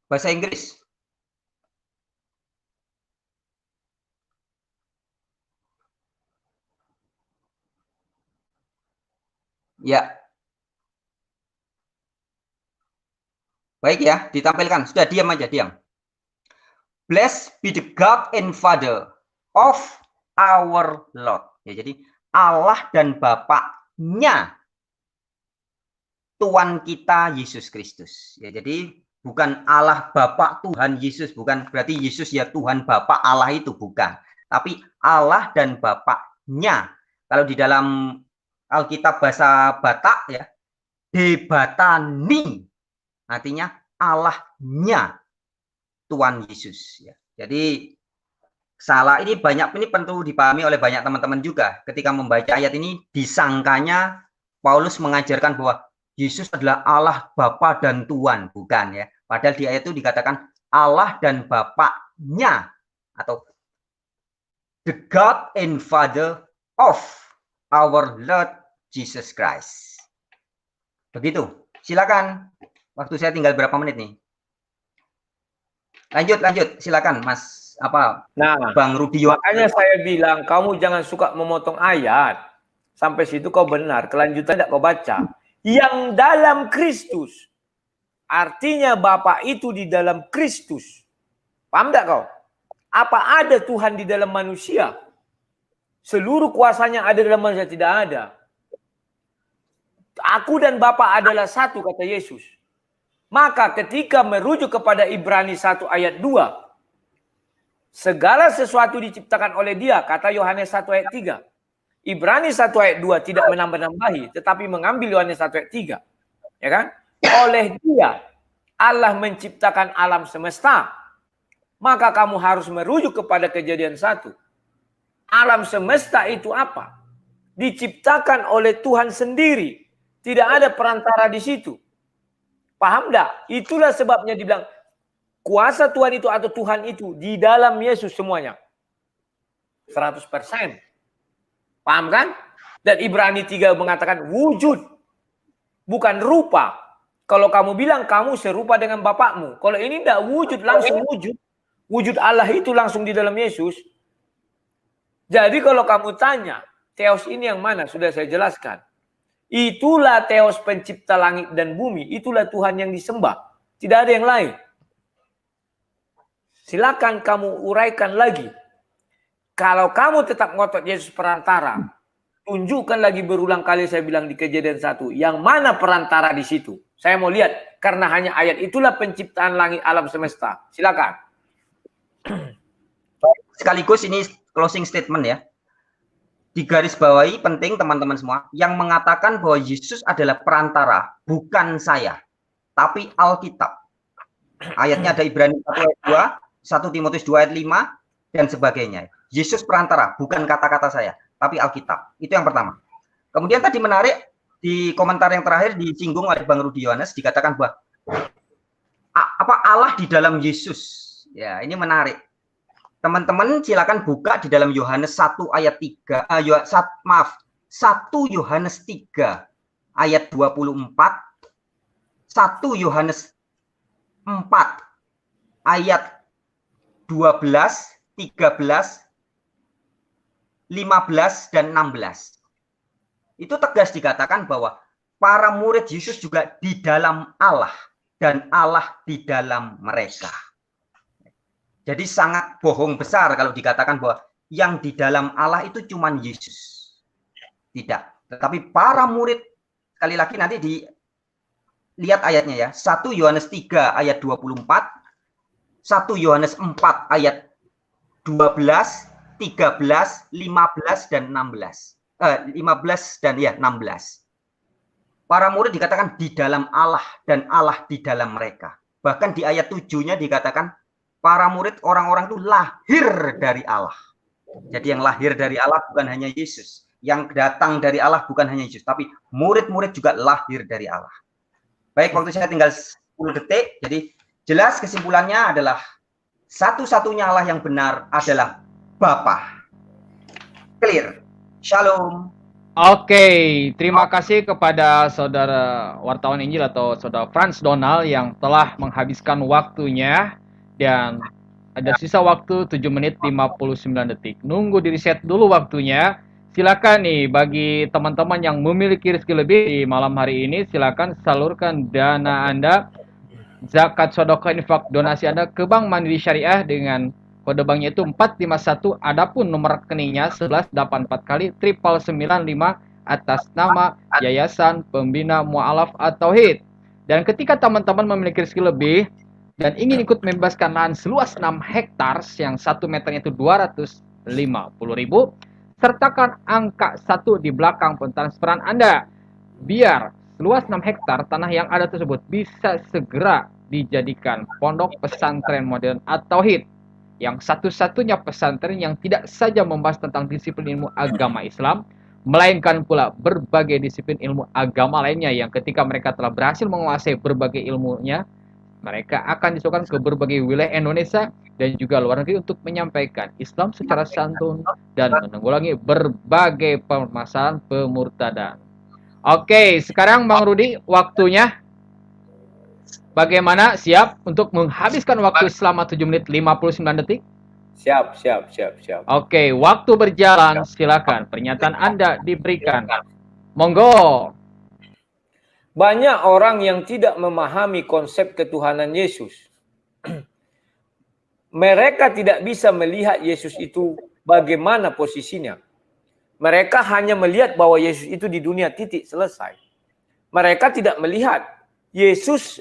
Bahasa Inggris. Ya. Baik ya, ditampilkan. Sudah diam aja, diam. Blessed be the God and Father of our Lord. Ya, jadi Allah dan Bapaknya Tuhan kita Yesus Kristus. Ya, jadi bukan Allah Bapa Tuhan Yesus, bukan berarti Yesus ya Tuhan Bapa Allah itu, bukan. Tapi Allah dan Bapaknya. Kalau di dalam Alkitab bahasa Batak ya, debatani. Artinya Allahnya Tuhan Yesus. Ya. Jadi salah ini perlu dipahami oleh banyak teman-teman juga. Ketika membaca ayat ini disangkanya Paulus mengajarkan bahwa Yesus adalah Allah Bapa dan Tuhan, bukan ya. Padahal di ayat itu dikatakan Allah dan Bapaknya atau the God and Father of our Lord Jesus Christ. Begitu. Silakan. Waktu saya tinggal berapa menit nih? Lanjut. Silakan, Mas. Bang Rudio. Makanya saya bilang kamu jangan suka memotong ayat. Sampai situ kau benar. Kelanjutan tidak kau baca. Yang dalam Kristus. Artinya Bapa itu di dalam Kristus. Paham tidak kau? Apa ada Tuhan di dalam manusia? Seluruh kuasanya ada dalam manusia, tidak ada. Aku dan Bapa adalah satu, kata Yesus. Maka ketika merujuk kepada Ibrani 1 ayat 2, segala sesuatu diciptakan oleh Dia, kata Yohanes 1 ayat 3. Ibrani 1 ayat 2 tidak menambah-nambahi, tetapi mengambil Yohanes 1 ayat 3. Ya kan? Oleh Dia, Allah menciptakan alam semesta. Maka kamu harus merujuk kepada Kejadian 1. Alam semesta itu apa? Diciptakan oleh Tuhan sendiri. Tidak ada perantara di situ. Paham enggak? Itulah sebabnya dibilang kuasa Tuhan itu atau Tuhan itu di dalam Yesus semuanya. 100%. Paham kan? Dan Ibrani 3 mengatakan wujud. Bukan rupa. Kalau kamu bilang kamu serupa dengan bapakmu. Kalau ini enggak wujud, langsung wujud. Wujud Allah itu langsung di dalam Yesus. Jadi kalau kamu tanya, Theos ini yang mana? Sudah saya jelaskan. Itulah Theos pencipta langit dan bumi. Itulah Tuhan yang disembah. Tidak ada yang lain. Silakan kamu uraikan lagi. Kalau kamu tetap ngotot Yesus perantara, tunjukkan lagi berulang kali saya bilang di Kejadian 1. Yang mana perantara di situ? Saya mau lihat. Karena hanya ayat itulah penciptaan langit alam semesta. Silakan. Sekaligus ini closing statement ya. Digarisbawahi penting teman-teman semua, yang mengatakan bahwa Yesus adalah perantara, bukan saya, tapi Alkitab. Ayatnya ada Ibrani 1 ayat 2, 1 Timotius 2 ayat 5, dan sebagainya. Yesus perantara, bukan kata-kata saya, tapi Alkitab. Itu yang pertama. Kemudian tadi menarik, di komentar yang terakhir disinggung oleh Bang Rudi Yohanes, dikatakan bahwa Allah di dalam Yesus. Ya, ini menarik. Teman-teman silakan buka di dalam Yohanes 1 ayat 3, 1 Yohanes 3 ayat 24, 1 Yohanes 4 ayat 12, 13, 15 dan 16. Itu tegas dikatakan bahwa para murid Yesus juga di dalam Allah dan Allah di dalam mereka. Jadi sangat bohong besar kalau dikatakan bahwa yang di dalam Allah itu cuma Yesus. Tidak. Tetapi para murid, sekali lagi nanti dilihat ayatnya ya. 1 Yohanes 3 ayat 24, 1 Yohanes 4 ayat 12, 13, 15 dan 16. 15 dan ya 16. Para murid dikatakan di dalam Allah dan Allah di dalam mereka. Bahkan di ayat 7-nya dikatakan para murid orang-orang itu lahir dari Allah. Jadi yang lahir dari Allah bukan hanya Yesus. Yang datang dari Allah bukan hanya Yesus. Tapi murid-murid juga lahir dari Allah. Baik, waktu saya tinggal 10 detik. Jadi jelas kesimpulannya adalah satu-satunya Allah yang benar adalah Bapa. Clear. Shalom. Oke, terima kasih kepada saudara wartawan Injil atau saudara Franz Donald yang telah menghabiskan waktunya. Dan ada sisa waktu 7 menit 59 detik. Nunggu di reset dulu waktunya. Silakan nih bagi teman-teman yang memiliki rezeki lebih di malam hari ini, silakan salurkan dana Anda, zakat, sedekah, infak, donasi Anda ke Bank Mandiri Syariah dengan kode banknya itu 451. Adapun nomor rekeningnya 1184 kali 995 atas nama Yayasan Pembina Mu'alaf At-Tauhid. Dan ketika teman-teman memiliki rezeki lebih dan ingin ikut membebaskan lahan seluas 6 hektar yang 1 meternya itu 250.000, sertakan angka 1 di belakang pentransferan Anda biar seluas 6 hektar tanah yang ada tersebut bisa segera dijadikan pondok pesantren modern at-tauhid, yang satu-satunya pesantren yang tidak saja membahas tentang disiplin ilmu agama Islam, melainkan pula berbagai disiplin ilmu agama lainnya yang ketika mereka telah berhasil menguasai berbagai ilmunya, mereka akan disuruhkan ke berbagai wilayah Indonesia dan juga luar negeri untuk menyampaikan Islam secara santun dan menanggulangi berbagai permasalahan pemurtadan. Oke, sekarang Bang Rudi, waktunya bagaimana? Siap untuk menghabiskan waktu selama 7 menit 59 detik? Siap. Oke, waktu berjalan, silakan. Pernyataan Anda diberikan. Monggo. Banyak orang yang tidak memahami konsep ketuhanan Yesus. Mereka tidak bisa melihat Yesus itu bagaimana posisinya. Mereka hanya melihat bahwa Yesus itu di dunia, titik, selesai. Mereka tidak melihat Yesus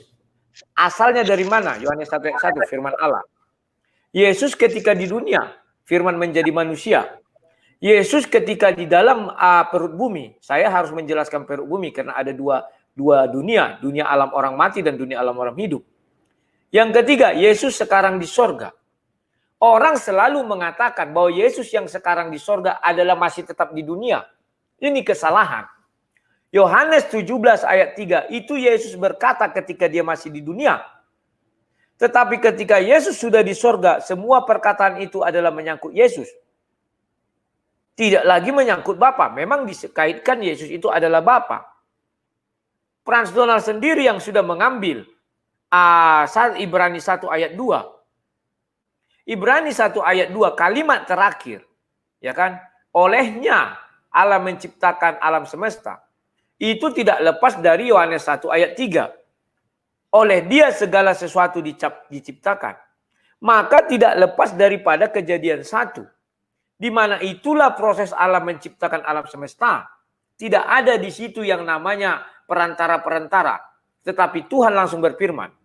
asalnya dari mana. Yohanes 1:1, firman Allah. Yesus ketika di dunia, firman menjadi manusia. Yesus ketika di dalam perut bumi. Saya harus menjelaskan perut bumi karena ada dua dunia. Dunia alam orang mati dan dunia alam orang hidup. Yang ketiga, Yesus sekarang di sorga. Orang selalu mengatakan bahwa Yesus yang sekarang di sorga adalah masih tetap di dunia. Ini kesalahan. Yohanes 17 ayat 3, itu Yesus berkata ketika dia masih di dunia. Tetapi ketika Yesus sudah di sorga, semua perkataan itu adalah menyangkut Yesus. Tidak lagi menyangkut Bapa. Memang dikaitkan Yesus itu adalah Bapa. Frans Donald sendiri yang sudah mengambil Ibrani 1 ayat 2. Ibrani 1 ayat 2 kalimat terakhir, ya kan? Olehnya Allah menciptakan alam semesta. Itu tidak lepas dari Yohanes 1 ayat 3. Oleh dia segala sesuatu diciptakan. Maka tidak lepas daripada kejadian 1. Di mana itulah proses Allah menciptakan alam semesta. Tidak ada di situ yang namanya perantara-perantara. Tetapi Tuhan langsung berfirman.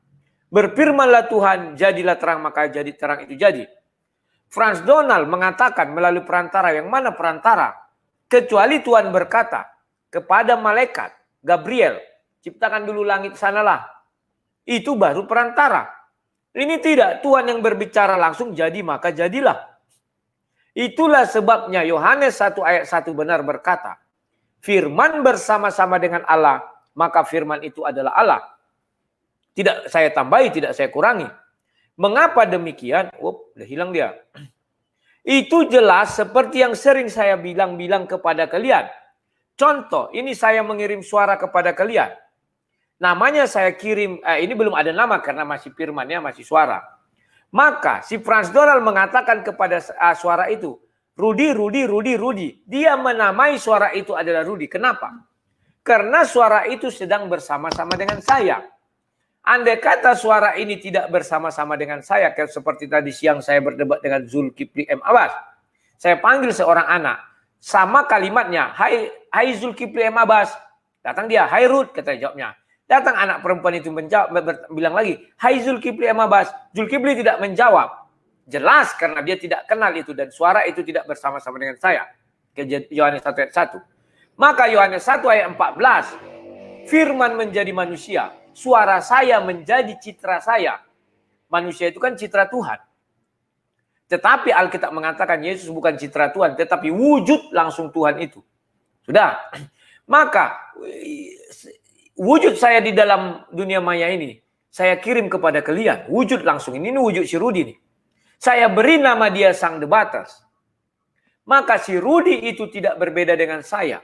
Berfirmanlah Tuhan, jadilah terang, maka jadi terang itu jadi. Frans Donald mengatakan melalui perantara, yang mana perantara? Kecuali Tuhan berkata kepada malaikat Gabriel, ciptakan dulu langit sanalah. Itu baru perantara. Ini tidak, Tuhan yang berbicara langsung, jadi maka jadilah. Itulah sebabnya Yohanes 1 ayat 1 benar berkata, firman bersama-sama dengan Allah, maka firman itu adalah Allah. Tidak saya tambahi, tidak saya kurangi. Mengapa demikian? Udah hilang dia. Itu jelas seperti yang sering saya bilang kepada kalian. Contoh, ini saya mengirim suara kepada kalian. Namanya saya kirim, ini belum ada nama karena masih firmannya, masih suara. Maka si Frans Donald mengatakan kepada suara itu, Rudi. Dia menamai suara itu adalah Rudi. Kenapa? Karena suara itu sedang bersama-sama dengan saya. Andai kata suara ini tidak bersama-sama dengan saya, seperti tadi siang saya berdebat dengan Zulkifli M. Abbas. Saya panggil seorang anak, sama kalimatnya, hai Zulkifli M. Abbas. Datang dia, hai Ruth, kata jawabnya. Datang anak perempuan itu menjawab, bilang lagi, hai Zulkifli M. Abbas. Zulkifli tidak menjawab. Jelas karena dia tidak kenal itu dan suara itu tidak bersama-sama dengan saya. Yohanes 1 ayat 1. Maka Yohanes 1 ayat 14, firman menjadi manusia. Suara saya menjadi citra saya. Manusia itu kan citra Tuhan. Tetapi Alkitab mengatakan Yesus bukan citra Tuhan, tetapi wujud langsung Tuhan itu. Sudah. Maka wujud saya di dalam dunia maya ini, saya kirim kepada kalian. Wujud langsung. Ini wujud si Rudi nih. Saya beri nama dia Sang Debaters. Maka si Rudi itu tidak berbeda dengan saya.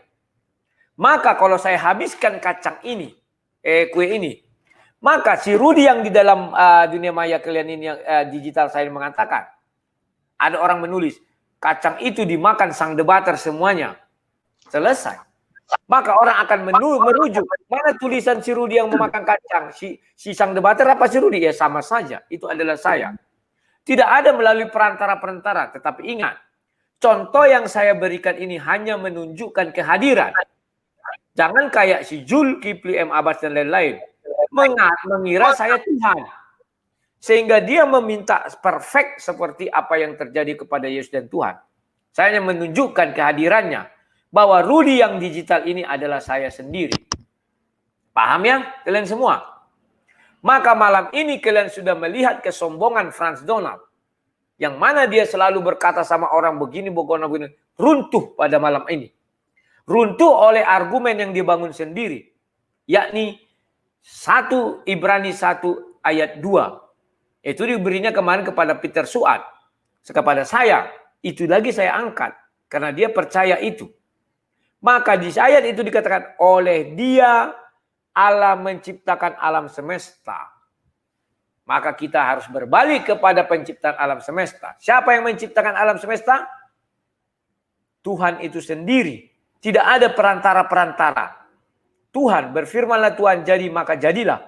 Maka kalau saya habiskan kacang ini, kue ini, maka si Rudi yang di dalam dunia maya kalian ini yang digital saya mengatakan, ada orang menulis kacang itu dimakan Sang Debater semuanya, selesai. Maka orang akan merujuk mana tulisan si Rudi yang memakan kacang, si Sang Debater apa si Rudi, ya sama saja, itu adalah saya. Tidak ada melalui perantara-perantara, tetapi ingat, contoh yang saya berikan ini hanya menunjukkan kehadiran. Jangan kayak si Zulkifli M. Abbas dan lain-lain. Mengira saya Tuhan. Sehingga dia meminta perfect seperti apa yang terjadi kepada Yesus dan Tuhan. Saya hanya menunjukkan kehadirannya. Bahwa Rudi yang digital ini adalah saya sendiri. Paham ya kalian semua? Maka malam ini kalian sudah melihat kesombongan Frans Donald. Yang mana dia selalu berkata sama orang begini, begini, runtuh pada malam ini. Runtuh oleh argumen yang dibangun sendiri. Yakni 1 Ibrani 1 ayat 2. Itu diberinya kemarin kepada Peter Suat. Kepada saya, itu lagi saya angkat. Karena dia percaya itu. Maka di ayat itu dikatakan, oleh dia Allah menciptakan alam semesta. Maka kita harus berbalik kepada penciptaan alam semesta. Siapa yang menciptakan alam semesta? Tuhan itu sendiri. Tidak ada perantara-perantara. Tuhan, berfirmanlah Tuhan jadi, maka jadilah.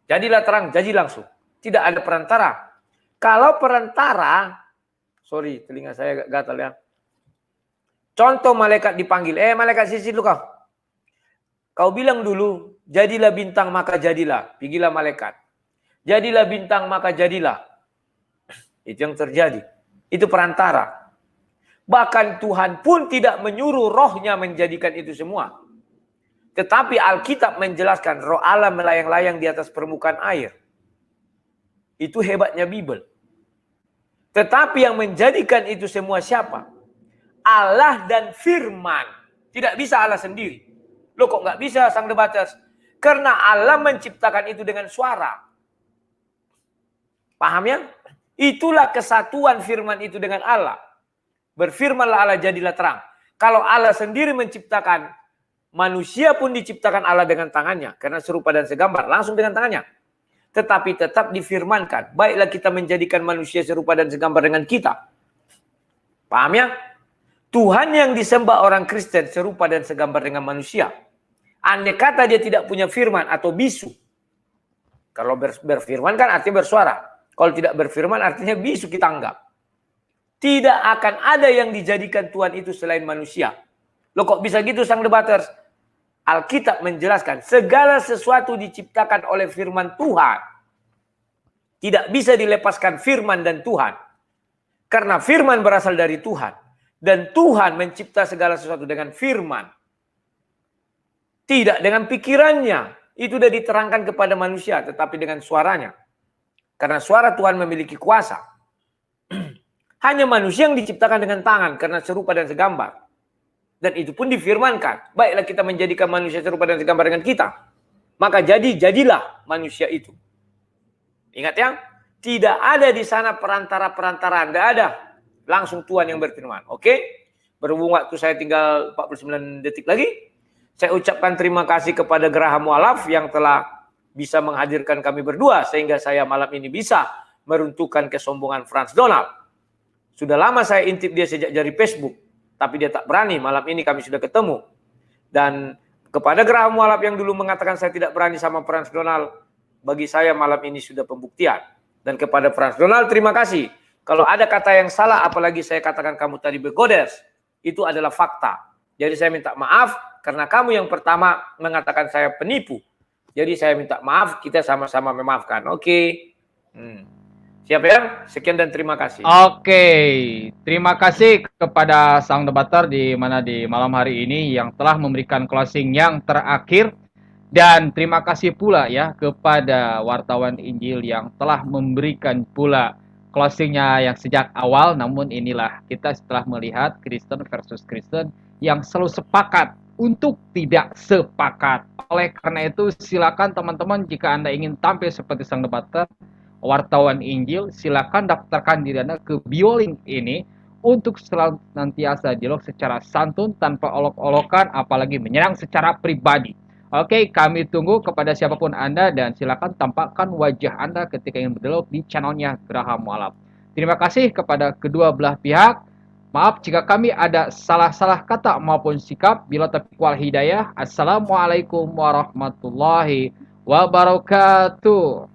Jadilah terang, jadi langsung. Tidak ada perantara. Kalau perantara, sorry telinga saya gatal ya. Contoh malaikat dipanggil, malaikat sisi dulu kau. Kau bilang dulu, jadilah bintang maka jadilah. Pergilah malaikat. Jadilah bintang maka jadilah. Itu yang terjadi. Itu perantara. Bahkan Tuhan pun tidak menyuruh rohnya menjadikan itu semua. Tetapi Alkitab menjelaskan roh Allah melayang-layang di atas permukaan air. Itu hebatnya Bible. Tetapi yang menjadikan itu semua siapa? Allah dan firman. Tidak bisa Allah sendiri. Loh kok nggak bisa sang debaters? Karena Allah menciptakan itu dengan suara. Paham ya? Itulah kesatuan firman itu dengan Allah. Berfirmanlah Allah jadilah terang. Kalau Allah sendiri menciptakan, manusia pun diciptakan Allah dengan tangannya. Karena serupa dan segambar. Langsung dengan tangannya. Tetapi tetap difirmankan. Baiklah kita menjadikan manusia serupa dan segambar dengan kita. Paham ya? Tuhan yang disembah orang Kristen serupa dan segambar dengan manusia. Andai kata dia tidak punya firman atau bisu. Kalau berfirman kan artinya bersuara. Kalau tidak berfirman artinya bisu kita anggap. Tidak akan ada yang dijadikan Tuhan itu selain manusia. Loh kok bisa gitu sang debaters? Alkitab menjelaskan segala sesuatu diciptakan oleh firman Tuhan. Tidak bisa dilepaskan firman dan Tuhan. Karena firman berasal dari Tuhan. Dan Tuhan mencipta segala sesuatu dengan firman. Tidak dengan pikirannya. Itu sudah diterangkan kepada manusia. Tetapi dengan suaranya. Karena suara Tuhan memiliki kuasa. Hanya manusia yang diciptakan dengan tangan. Karena serupa dan segambar. Dan itu pun difirmankan. Baiklah kita menjadikan manusia serupa dan segambar dengan kita. Maka jadilah manusia itu. Ingat ya. Tidak ada di sana perantara-perantara. Tidak ada. Langsung Tuhan yang berfirman. Oke. Berhubung waktu saya tinggal 49 detik lagi. Saya ucapkan terima kasih kepada Graham Mualaf yang telah bisa menghadirkan kami berdua. Sehingga saya malam ini bisa meruntuhkan kesombongan Frans Donald. Sudah lama saya intip dia sejak dari Facebook. Tapi dia tak berani. Malam ini kami sudah ketemu. Dan kepada Graham Mualaf yang dulu mengatakan saya tidak berani sama Frans Donald. Bagi saya malam ini sudah pembuktian. Dan kepada Frans Donald terima kasih. Kalau ada kata yang salah apalagi saya katakan kamu tadi begoders. Itu adalah fakta. Jadi saya minta maaf. Karena kamu yang pertama mengatakan saya penipu. Jadi saya minta maaf. Kita sama-sama memaafkan. Oke. Siap ya? Sekian dan terima kasih. Oke, terima kasih kepada sang debater di mana di malam hari ini yang telah memberikan closing yang terakhir. Dan terima kasih pula ya kepada wartawan Injil yang telah memberikan pula closingnya yang sejak awal. Namun inilah kita setelah melihat Kristen versus Kristen yang selalu sepakat untuk tidak sepakat. Oleh karena itu silakan teman-teman jika Anda ingin tampil seperti sang debater, wartawan Injil, silakan daftarkan diri Anda ke BioLink ini untuk selalu nantiasa dialog secara santun tanpa olok-olokan apalagi menyerang secara pribadi. Oke, kami tunggu kepada siapapun Anda dan silakan tampakkan wajah Anda ketika ingin berdialog di channelnya Graham Mualaf. Terima kasih kepada kedua belah pihak. Maaf jika kami ada salah-salah kata maupun sikap. Bila taufiq wal hidayah. Assalamualaikum warahmatullahi wabarakatuh.